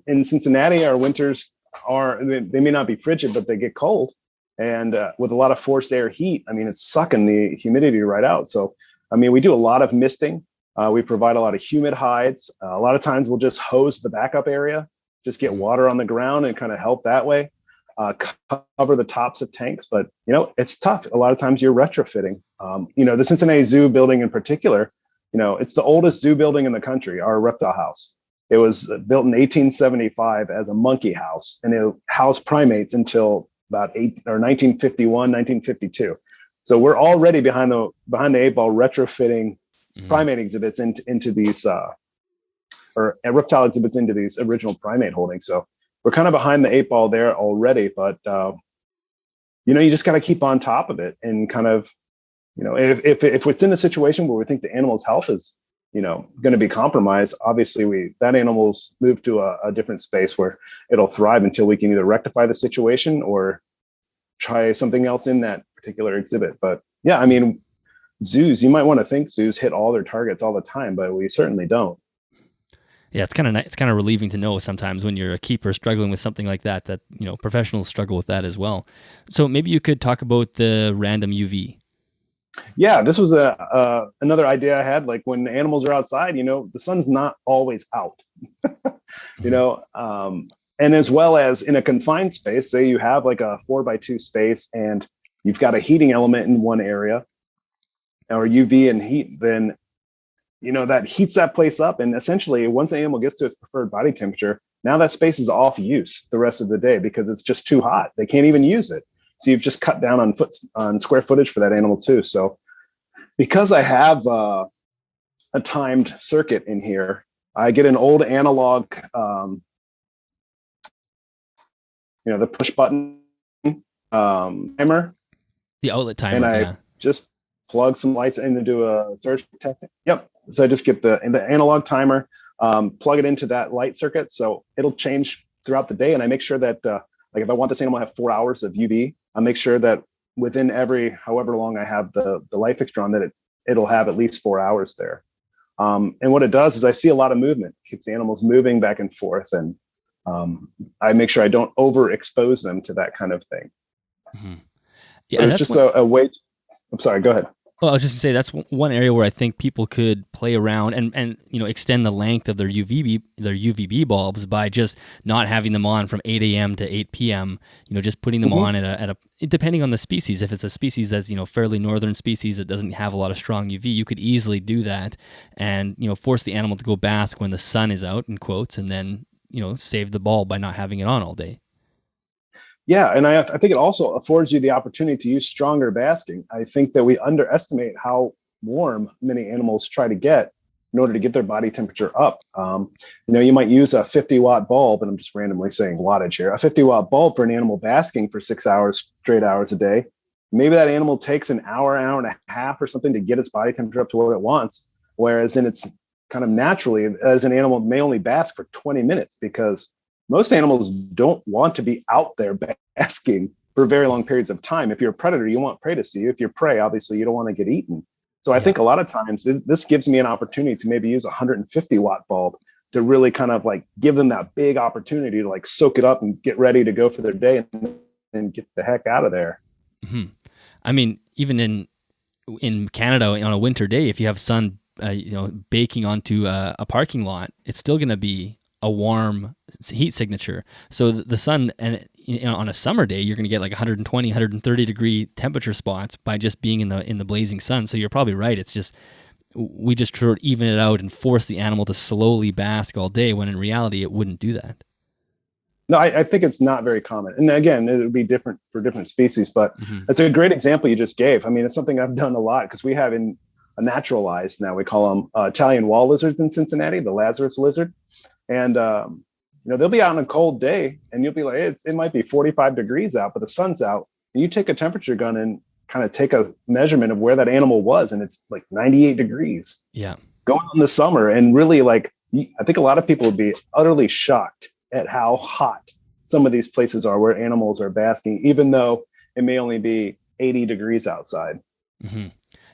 In Cincinnati, our winters they may not be frigid, but they get cold. And with a lot of forced air heat, I mean, it's sucking the humidity right out. So, I mean, we do a lot of misting. We provide a lot of humid hides. A lot of times we'll just hose the backup area, just get water on the ground and kind of help that way. Cover the tops of tanks. But, it's tough. A lot of times you're retrofitting. The Cincinnati Zoo building in particular, it's the oldest zoo building in the country, our reptile house. It was built in 1875 as a monkey house, and it housed primates until about 1951, 1952. So we're already behind the eight ball retrofitting primate exhibits into these, or reptile exhibits into these original primate holdings. So we're kind of behind the eight ball there already, but you just got to keep on top of it and kind of, if it's in a situation where we think the animal's health is, going to be compromised, obviously that animal's moved to a different space where it'll thrive until we can either rectify the situation or try something else in that particular exhibit. But yeah, I mean, zoos, you might want to think zoos hit all their targets all the time, but we certainly don't. Yeah, it's kind of relieving to know sometimes when you're a keeper struggling with something like that professionals struggle with that as well. So maybe you could talk about the random UV. Yeah, this was another idea I had. Like when animals are outside, the sun's not always out, and as well as in a confined space, say you have like a 4x2 space and you've got a heating element in one area or UV and heat, then, that heats that place up. And essentially once an animal gets to its preferred body temperature, now that space is off use the rest of the day because it's just too hot. They can't even use it. So you've just cut down on square footage for that animal too. So because I have a timed circuit in here, I get an old analog, the push button timer. The outlet timer. And I just plug some lights into a surge protector. Yep. So I just get the analog timer, plug it into that light circuit. So it'll change throughout the day. And I make sure that if I want this animal to have 4 hours of UV, I make sure that within however long I have the light fixture on, that it'll have at least 4 hours there. And what it does is I see a lot of movement, keeps the animals moving back and forth. And I make sure I don't overexpose them to that kind of thing. Mm-hmm. Yeah, it's just a way. I'm sorry, go ahead. Well, I was just going to say that's one area where I think people could play around and extend the length of their UVB bulbs by just not having them on from 8 a.m. to 8 p.m. Just putting them on at a depending on the species. If it's a species that's fairly northern species that doesn't have a lot of strong UV, you could easily do that and force the animal to go bask when the sun is out, in quotes, and then save the bulb by not having it on all day. Yeah, and I think it also affords you the opportunity to use stronger basking. I think that we underestimate how warm many animals try to get in order to get their body temperature up. You might use a 50-watt bulb, and I'm just randomly saying wattage here, a 50-watt bulb for an animal basking for 6 hours, straight hours a day. Maybe that animal takes an hour and a half or something to get its body temperature up to what it wants, whereas in its kind of naturally, as an animal may only bask for 20 minutes because most animals don't want to be out there basking for very long periods of time. If you're a predator, you want prey to see you. If you're prey, obviously you don't want to get eaten. So I think a lot of times this gives me an opportunity to maybe use a 150-watt bulb to really kind of like give them that big opportunity to like soak it up and get ready to go for their day and get the heck out of there. Mm-hmm. I mean, even in Canada on a winter day, if you have sun, baking onto a parking lot, it's still going to be a warm heat signature. So the sun, and on a summer day, you're going to get like 120, 130 degree temperature spots by just being in the blazing sun. So you're probably right. It's just, we just try to even it out and force the animal to slowly bask all day, when in reality, it wouldn't do that. No, I think it's not very common. And again, it would be different for different species, but it's a great example you just gave. I mean, it's something I've done a lot because we have naturalized now, we call them Italian wall lizards in Cincinnati, the Lazarus lizard. And they'll be out on a cold day and you'll be like, it might be 45 degrees out, but the sun's out. And you take a temperature gun and kind of take a measurement of where that animal was, and it's like 98 degrees. Yeah. Going on the summer, and really, like, I think a lot of people would be utterly shocked at how hot some of these places are where animals are basking, even though it may only be 80 degrees outside. Mm-hmm.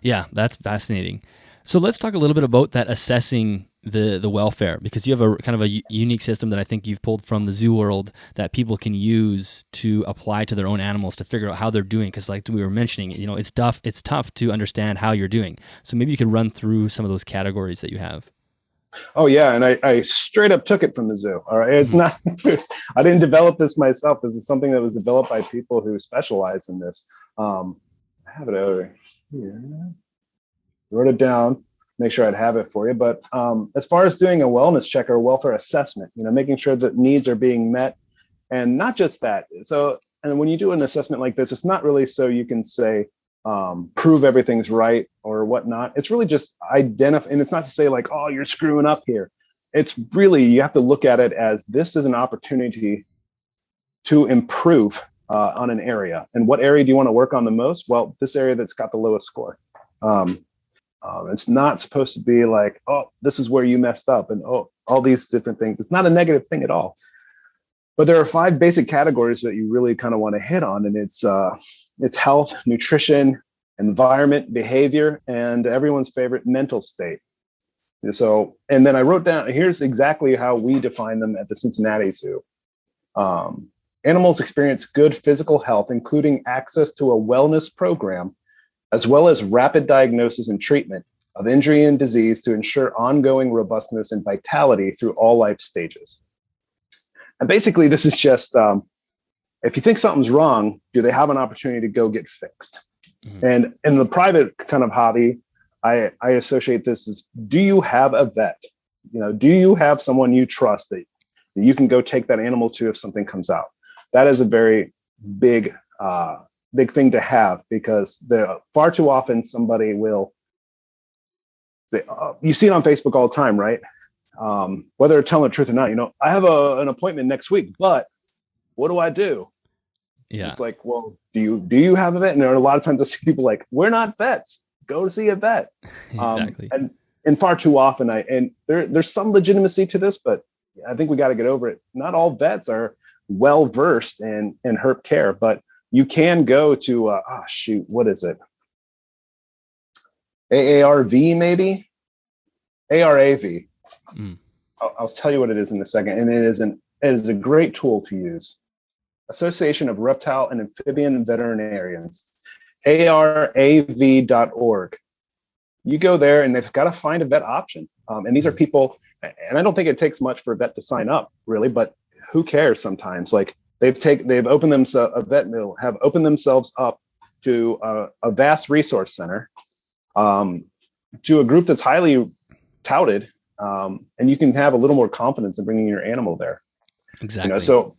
Yeah, that's fascinating. So let's talk a little bit about that assessing the welfare, because you have a kind of a unique system that I think you've pulled from the zoo world that people can use to apply to their own animals to figure out how they're doing. Because like we were mentioning, it's tough to understand how you're doing. So maybe you could run through some of those categories that you have. Oh yeah, and I straight up took it from the zoo. All right, it's not. I didn't develop this myself. This is something that was developed by people who specialize in this. I have it over here. Wrote it down. Make sure I'd have it for you. But as far as doing a wellness check or a welfare assessment, making sure that needs are being met, and not just that. So, and when you do an assessment like this, it's not really so you can say, prove everything's right or whatnot. It's really just identify, and it's not to say like, oh, you're screwing up here. It's really, you have to look at it as this is an opportunity to improve on an area. And what area do you want to work on the most? Well, this area that's got the lowest score. It's not supposed to be like, oh, this is where you messed up and oh, all these different things. It's not a negative thing at all. But there are 5 basic categories that you really kind of want to hit on. And it's health, nutrition, environment, behavior, and everyone's favorite, mental state. So, and then I wrote down, here's exactly how we define them at the Cincinnati Zoo. Animals experience good physical health, including access to a wellness program, as well as rapid diagnosis and treatment of injury and disease to ensure ongoing robustness and vitality through all life stages. And basically, this is just, if you think something's wrong, do they have an opportunity to go get fixed? Mm-hmm. And in the private kind of hobby, I associate this as, do you have a vet? Do you have someone you trust that you can go take that animal to if something comes out? That is a very big thing to have, because far too often somebody will say, you see it on Facebook all the time, right? Whether they're telling the truth or not, I have an appointment next week, but what do I do? Yeah. It's like, well, do you have a vet? And there are a lot of times I see people like, we're not vets, go to see a vet. Exactly. And far too often there's some legitimacy to this, but I think we got to get over it. Not all vets are well-versed in herp care, but you can go to, what is it? AARV, maybe? ARAV. Mm. I'll tell you what it is in a second. And it is a great tool to use. Association of Reptile and Amphibian Veterinarians, ARAV.org. You go there and they've got to find a vet option. And these are people, and I don't think it takes much for a vet to sign up, really, but who cares sometimes? Like, they've opened themselves, a vet mill have opened themselves up to a vast resource center, to a group that's highly touted, and you can have a little more confidence in bringing your animal there. Exactly. So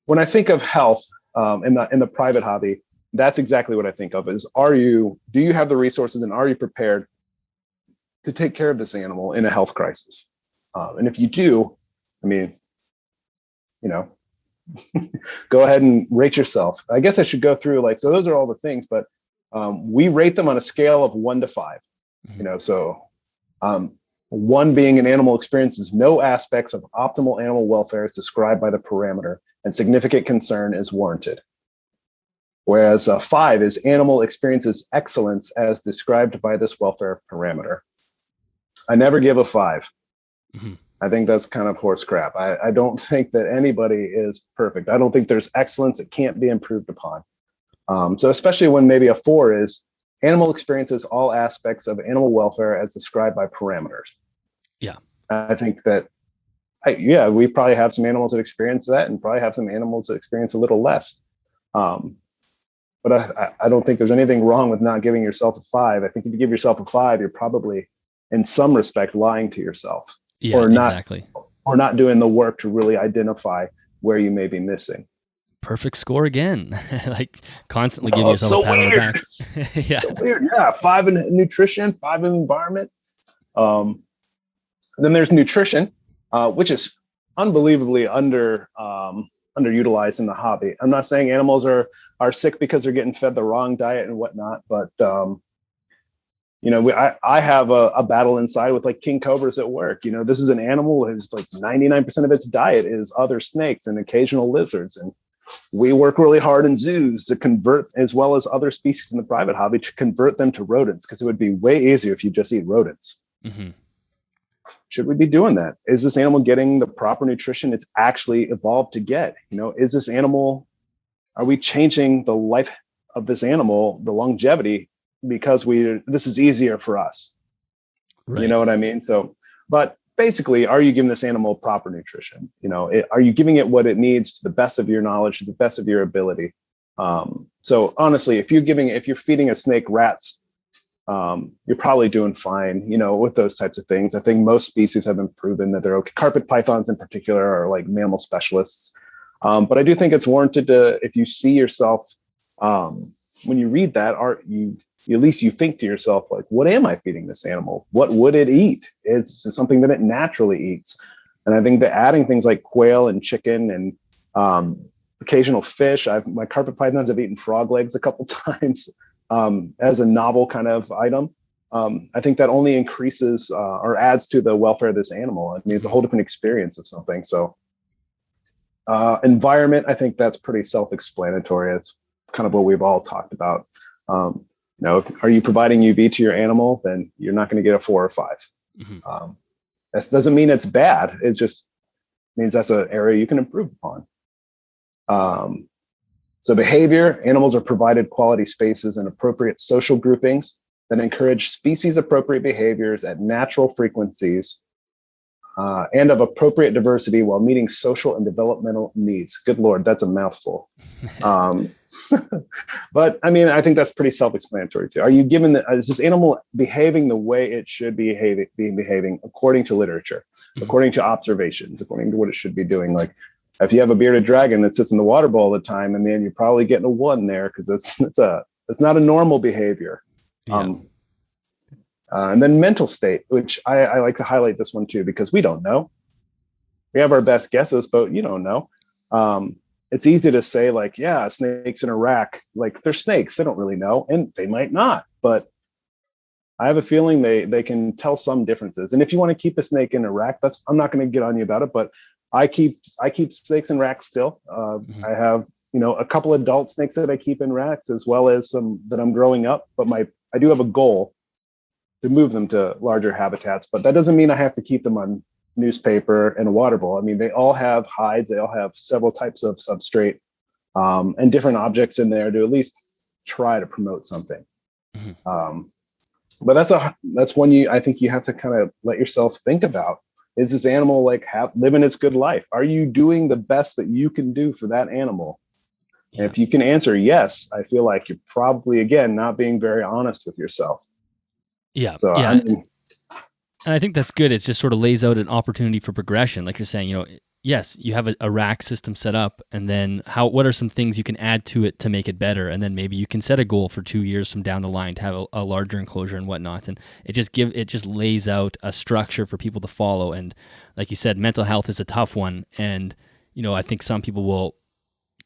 when I think of health in the private hobby, that's exactly what I think of is, do you have the resources and are you prepared to take care of this animal in a health crisis? And if you do, go ahead and rate yourself. I guess I should go through so those are all the things, but we rate them on a scale of 1 to 5. Mm-hmm. 1 being an animal experiences no aspects of optimal animal welfare as described by the parameter, and significant concern is warranted. Whereas 5 is animal experiences excellence as described by this welfare parameter. I never give a 5. Mm-hmm. I think that's kind of horse crap. I don't think that anybody is perfect. I don't think there's excellence that can't be improved upon. So especially when maybe a 4 is animal experiences all aspects of animal welfare as described by parameters. Yeah. I think that, we probably have some animals that experience that and probably have some animals that experience a little less. But I don't think there's anything wrong with not giving yourself a 5. I think if you give yourself a 5, you're probably in some respect lying to yourself. Yeah, exactly. Or not doing the work to really identify where you may be missing. Perfect score again. Constantly giving yourself a pat on the back. Yeah. So weird. Yeah. 5 in nutrition, 5 in environment. Then there's nutrition, which is unbelievably underutilized in the hobby. I'm not saying animals are sick because they're getting fed the wrong diet and whatnot, but I have a battle inside with like king cobras at work. This is an animal who's like 99% of its diet is other snakes and occasional lizards. And we work really hard in zoos to convert, as well as other species in the private hobby, to convert them to rodents, because it would be way easier if you just eat rodents. Mm-hmm. Should we be doing that? Is this animal getting the proper nutrition it's actually evolved to get? Is this animal, are we changing the life of this animal, the longevity, because this is easier for us? Right. You know what I mean? So, but basically, are you giving this animal proper nutrition? Are you giving it what it needs to the best of your knowledge, to the best of your ability? So honestly, if you're feeding a snake rats, you're probably doing fine, with those types of things. I think most species have been proven that they're okay. Carpet pythons in particular are like mammal specialists. But I do think it's warranted if you see yourself, when you read that, at least you think to yourself, like, what am I feeding this animal? What would it eat? It's something that it naturally eats. And I think that adding things like quail and chicken and occasional fish, my carpet pythons have eaten frog legs a couple times as a novel kind of item. I think that only increases or adds to the welfare of this animal. I mean, it's a whole different experience of something. So environment, I think that's pretty self-explanatory. It's kind of what we've all talked about. Are you providing UV to your animal, then you're not going to get a 4 or 5. Mm-hmm. That doesn't mean it's bad. It just means that's an area you can improve upon. So behavior, animals are provided quality spaces and appropriate social groupings that encourage species appropriate behaviors at natural frequencies and of appropriate diversity while meeting social and developmental needs. Good Lord, that's a mouthful. But I mean, I think that's pretty self-explanatory too. Are you is this animal behaving the way it should be behaving according to literature, according to observations, according to what it should be doing? Like if you have a bearded dragon that sits in the water bowl all the time, I mean, you're probably getting a 1 there because it's not a normal behavior. Yeah. And then mental state, which I like to highlight this one too, because we don't know. We have our best guesses, but you don't know. It's easy to say like, yeah, snakes in a rack, like they're snakes. They don't really know, and they might not, but I have a feeling they can tell some differences. And if you want to keep a snake in a rack, I'm not going to get on you about it, but I keep snakes in racks still. Mm-hmm. I have, a couple adult snakes that I keep in racks, as well as some that I'm growing up, but I do have a goal to move them to larger habitats, but that doesn't mean I have to keep them on newspaper and a water bowl. I mean, they all have hides. They all have several types of substrate and different objects in there to at least try to promote something. Mm-hmm. But that's one I think you have to kind of let yourself think about. Is this animal living its good life? Are you doing the best that you can do for that animal? Yeah. And if you can answer yes, I feel like you're probably, again, not being very honest with yourself. Yeah. So, yeah. And I think that's good. It just sort of lays out an opportunity for progression. Like you're saying, yes, you have a rack system set up, and then what are some things you can add to it to make it better? And then maybe you can set a goal for 2 years from down the line to have a larger enclosure and whatnot. And it just lays out a structure for people to follow. And like you said, mental health is a tough one. And, I think some people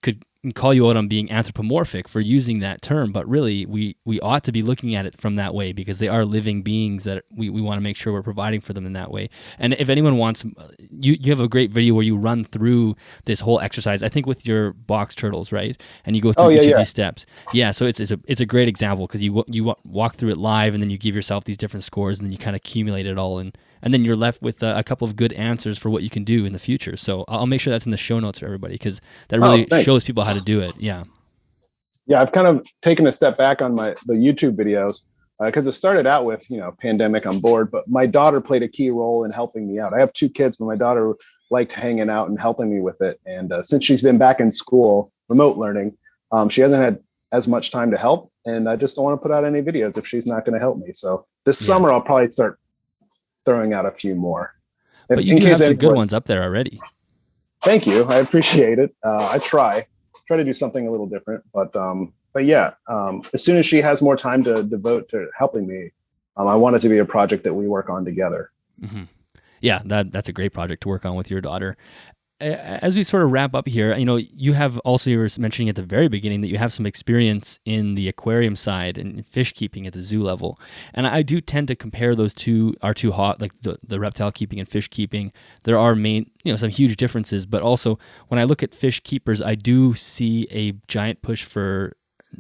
could call you out on being anthropomorphic for using that term, but really we ought to be looking at it from that way, because they are living beings that we want to make sure we're providing for them in that way. And if anyone wants, you have a great video where you run through this whole exercise, I think with your box turtles, right? And you go through each of these steps. Yeah, so it's a great example, because you walk through it live, and then you give yourself these different scores, and then you kind of accumulate it all in. And then you're left with a couple of good answers for what you can do in the future. So I'll make sure that's in the show notes for everybody, because that really shows people how to do it. Yeah. Yeah, I've kind of taken a step back on the YouTube videos because it started out with, pandemic on board, but my daughter played a key role in helping me out. I have 2 kids, but my daughter liked hanging out and helping me with it. And since she's been back in school, remote learning, she hasn't had as much time to help. And I just don't want to put out any videos if she's not going to help me. So this summer, I'll probably start throwing out a few more. But you do have some good ones up there already. Thank you. I appreciate it. I try to do something a little different, but yeah, as soon as she has more time to devote to helping me, I want it to be a project that we work on together. Mm-hmm. Yeah, that's a great project to work on with your daughter. As we sort of wrap up here, you have also, you were mentioning at the very beginning that you have some experience in the aquarium side and fish keeping at the zoo level. And I do tend to compare those two, our two hot, like the reptile keeping and fish keeping. There are some huge differences, but also when I look at fish keepers, I do see a giant push for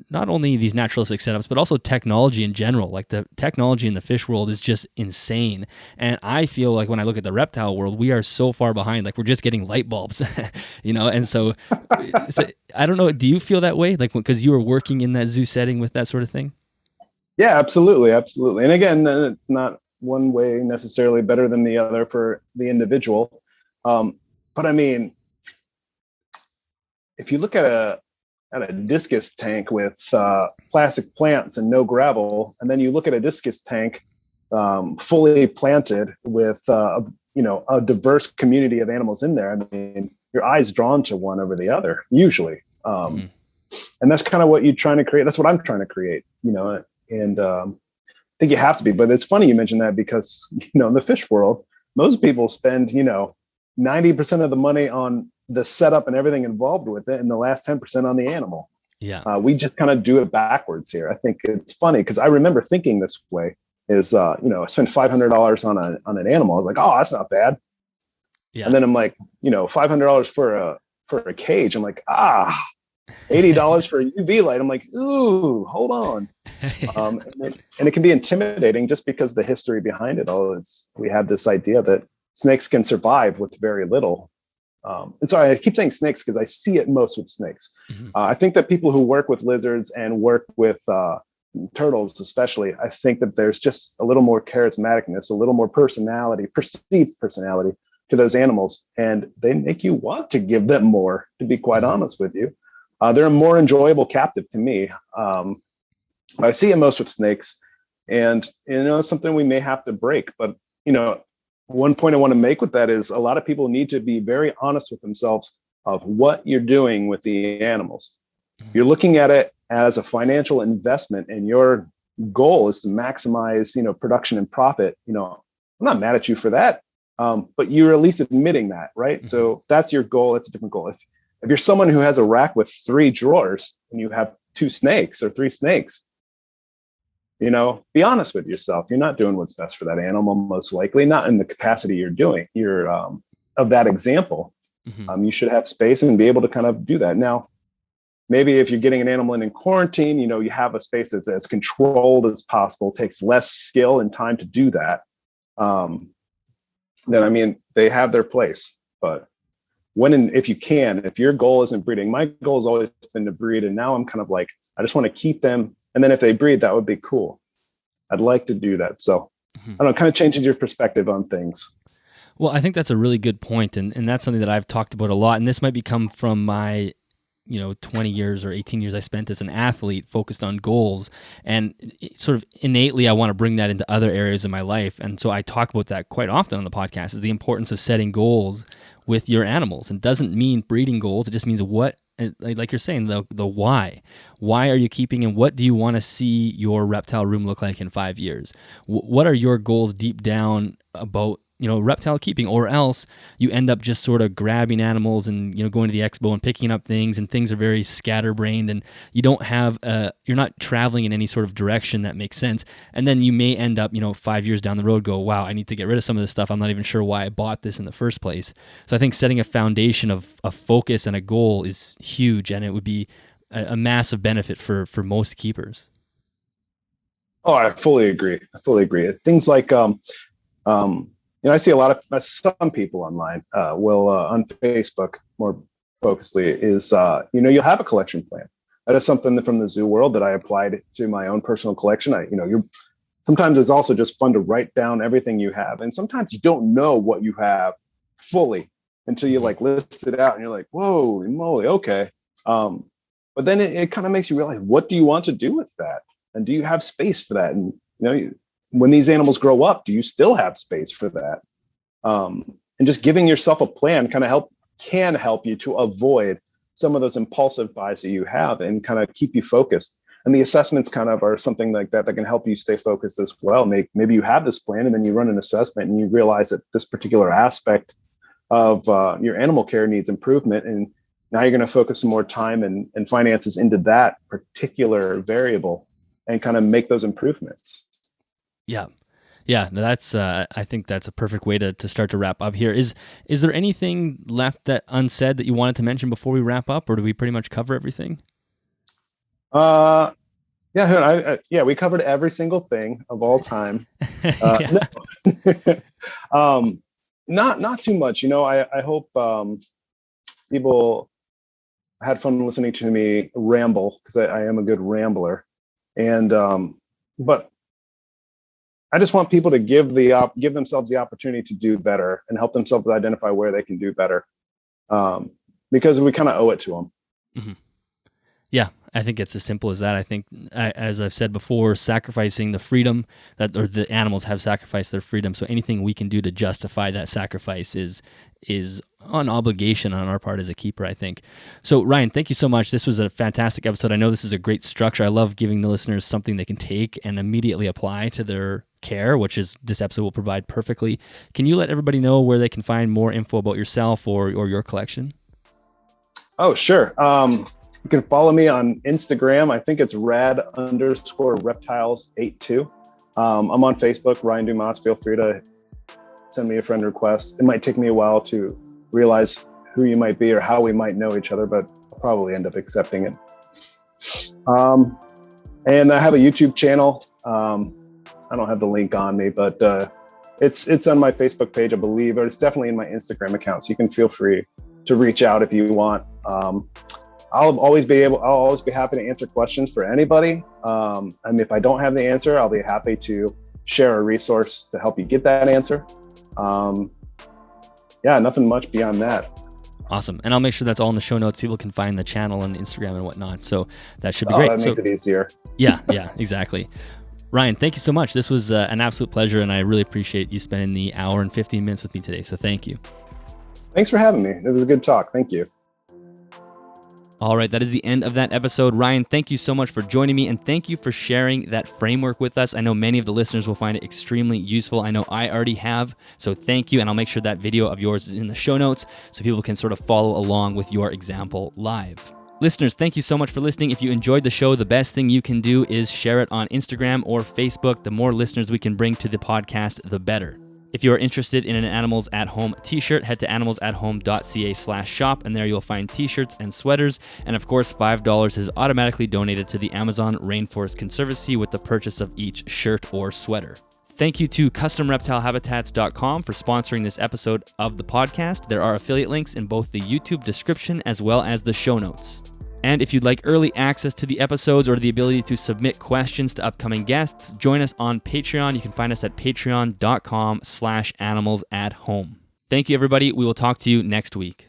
not only these naturalistic setups, but also technology in general. Like the technology in the fish world is just insane. And I feel like when I look at the reptile world, we are so far behind. Like we're just getting light bulbs, and so I don't know. Do you feel that way? Like, because you were working in that zoo setting with that sort of thing? Yeah, absolutely. Absolutely. And again, it's not one way necessarily better than the other for the individual. But I mean, if you look at a discus tank with plastic plants and no gravel, and then you look at a discus tank fully planted with a diverse community of animals in there, I mean, your eye's drawn to one over the other usually. And that's kind of what you're trying to create. That's what I'm trying to create, and I think you have to be. But it's funny you mentioned that because in the fish world, most people spend 90% of the money on the setup and everything involved with it, and the last 10% on the animal. Yeah. We just kind of do it backwards here. I think it's funny because I remember thinking this way is, I spent $500 on an animal. I was like, oh, that's not bad. Yeah. And then I'm like, $500 for a cage. I'm like, $80 for a UV light. I'm like, ooh, hold on. And it can be intimidating just because the history behind it all is we have this idea that snakes can survive with very little. And so I keep saying snakes because I see it most with snakes. Mm-hmm. I think that people who work with lizards and work with turtles, especially, I think that there's just a little more charismaticness, a little more personality, perceived personality to those animals. And they make you want to give them more, to be quite honest with you. They're a more enjoyable captive to me. I see it most with snakes. And, it's something we may have to break. But, one point I want to make with that is a lot of people need to be very honest with themselves of what you're doing with the animals. If you're looking at it as a financial investment and your goal is to maximize, production and profit, I'm not mad at you for that. But you're at least admitting that, right? Mm-hmm. So that's your goal. It's a different goal. If you're someone who has a rack with 3 drawers and you have 2 snakes or 3 snakes, be honest with yourself. You're not doing what's best for that animal, most likely, not in the capacity you're of that example. Mm-hmm. You should have space and be able to kind of do that. Now, maybe if you're getting an animal in quarantine, you have a space that's as controlled as possible, takes less skill and time to do that. Then, they have their place. But if your goal isn't breeding, my goal has always been to breed. And now I'm kind of like, I just want to keep them. And then if they breed, that would be cool. I'd like to do that. So I don't know, kind of changes your perspective on things. Well, I think that's a really good point. And that's something that I've talked about a lot. And this might become from my 20 years or 18 years I spent as an athlete focused on goals, and sort of innately I want to bring that into other areas of my life. And so I talk about that quite often on the podcast, is the importance of setting goals with your animals. And doesn't mean breeding goals. It just means what, like you're saying, the why. Why are you keeping, and what do you want to see your reptile room look like in 5 years? What are your goals deep down about reptile keeping? Or else you end up just sort of grabbing animals and going to the expo and picking up things, and things are very scatterbrained, and you don't have you're not traveling in any sort of direction that makes sense. And then you may end up 5 years down the road go, wow, I need to get rid of some of this stuff. I'm not even sure why I bought this in the first place. So I think setting a foundation of a focus and a goal is huge, and it would be a massive benefit for most keepers. Oh, I fully agree. Things like I see a lot of some people online on Facebook more focusedly is, you'll have a collection plan. That is something from the zoo world that I applied to my own personal collection. Sometimes it's also just fun to write down everything you have. And sometimes you don't know what you have fully until you list it out and you're like, whoa, moly, okay. But then it kind of makes you realize, what do you want to do with that? And do you have space for that? And, when these animals grow up, do you still have space for that? And just giving yourself a plan can help you to avoid some of those impulsive buys that you have and kind of keep you focused. And the assessments kind of are something like that can help you stay focused as well. Maybe you have this plan and then you run an assessment and you realize that this particular aspect of your animal care needs improvement. And now you're going to focus some more time and finances into that particular variable and kind of make those improvements. Yeah. Yeah, no, that's. I think that's a perfect way to start to wrap up here. Is there anything left that unsaid that you wanted to mention before we wrap up, or do we pretty much cover everything? Yeah, we covered every single thing of all time. Not too much. I hope people had fun listening to me ramble, because I am a good rambler, and but I just want people to give themselves the opportunity to do better and help themselves identify where they can do better, because we kind of owe it to them. Mm-hmm. Yeah, I think it's as simple as that. I think, as I've said before, sacrificing the freedom or the animals have sacrificed their freedom. So anything we can do to justify that sacrifice is an obligation on our part as a keeper, I think. So Ryan, thank you so much. This was a fantastic episode. I know this is a great structure. I love giving the listeners something they can take and immediately apply to their care, which is this episode will provide perfectly. Can you let everybody know where they can find more info about yourself or your collection? Oh, sure. You can follow me on Instagram. I think it's rad_reptiles82. I'm on Facebook, Ryan Dumas. Feel free to send me a friend request. It might take me a while to realize who you might be or how we might know each other, but I'll probably end up accepting it. And I have a YouTube channel. I don't have the link on me, but it's on my Facebook page, I believe, or it's definitely in my Instagram account. So you can feel free to reach out if you want. I'll always be happy to answer questions for anybody. If I don't have the answer, I'll be happy to share a resource to help you get that answer. Nothing much beyond that. Awesome. And I'll make sure that's all in the show notes. People can find the channel and Instagram and whatnot. So that should be great. That makes it easier. Yeah, exactly. Ryan, thank you so much. This was an absolute pleasure, and I really appreciate you spending the hour and 15 minutes with me today. So thank you. Thanks for having me. It was a good talk. Thank you. All right, that is the end of that episode. Ryan, thank you so much for joining me, and thank you for sharing that framework with us. I know many of the listeners will find it extremely useful. I know I already have, so thank you, and I'll make sure that video of yours is in the show notes so people can sort of follow along with your example live. Listeners, thank you so much for listening. If you enjoyed the show, the best thing you can do is share it on Instagram or Facebook. The more listeners we can bring to the podcast, the better. If you are interested in an Animals at Home t-shirt, head to animalsathome.ca/shop, and there you'll find t-shirts and sweaters. And of course, $5 is automatically donated to the Amazon Rainforest Conservancy with the purchase of each shirt or sweater. Thank you to CustomReptileHabitats.com for sponsoring this episode of the podcast. There are affiliate links in both the YouTube description as well as the show notes. And if you'd like early access to the episodes or the ability to submit questions to upcoming guests, join us on Patreon. You can find us at patreon.com/animalsathome. Thank you, everybody. We will talk to you next week.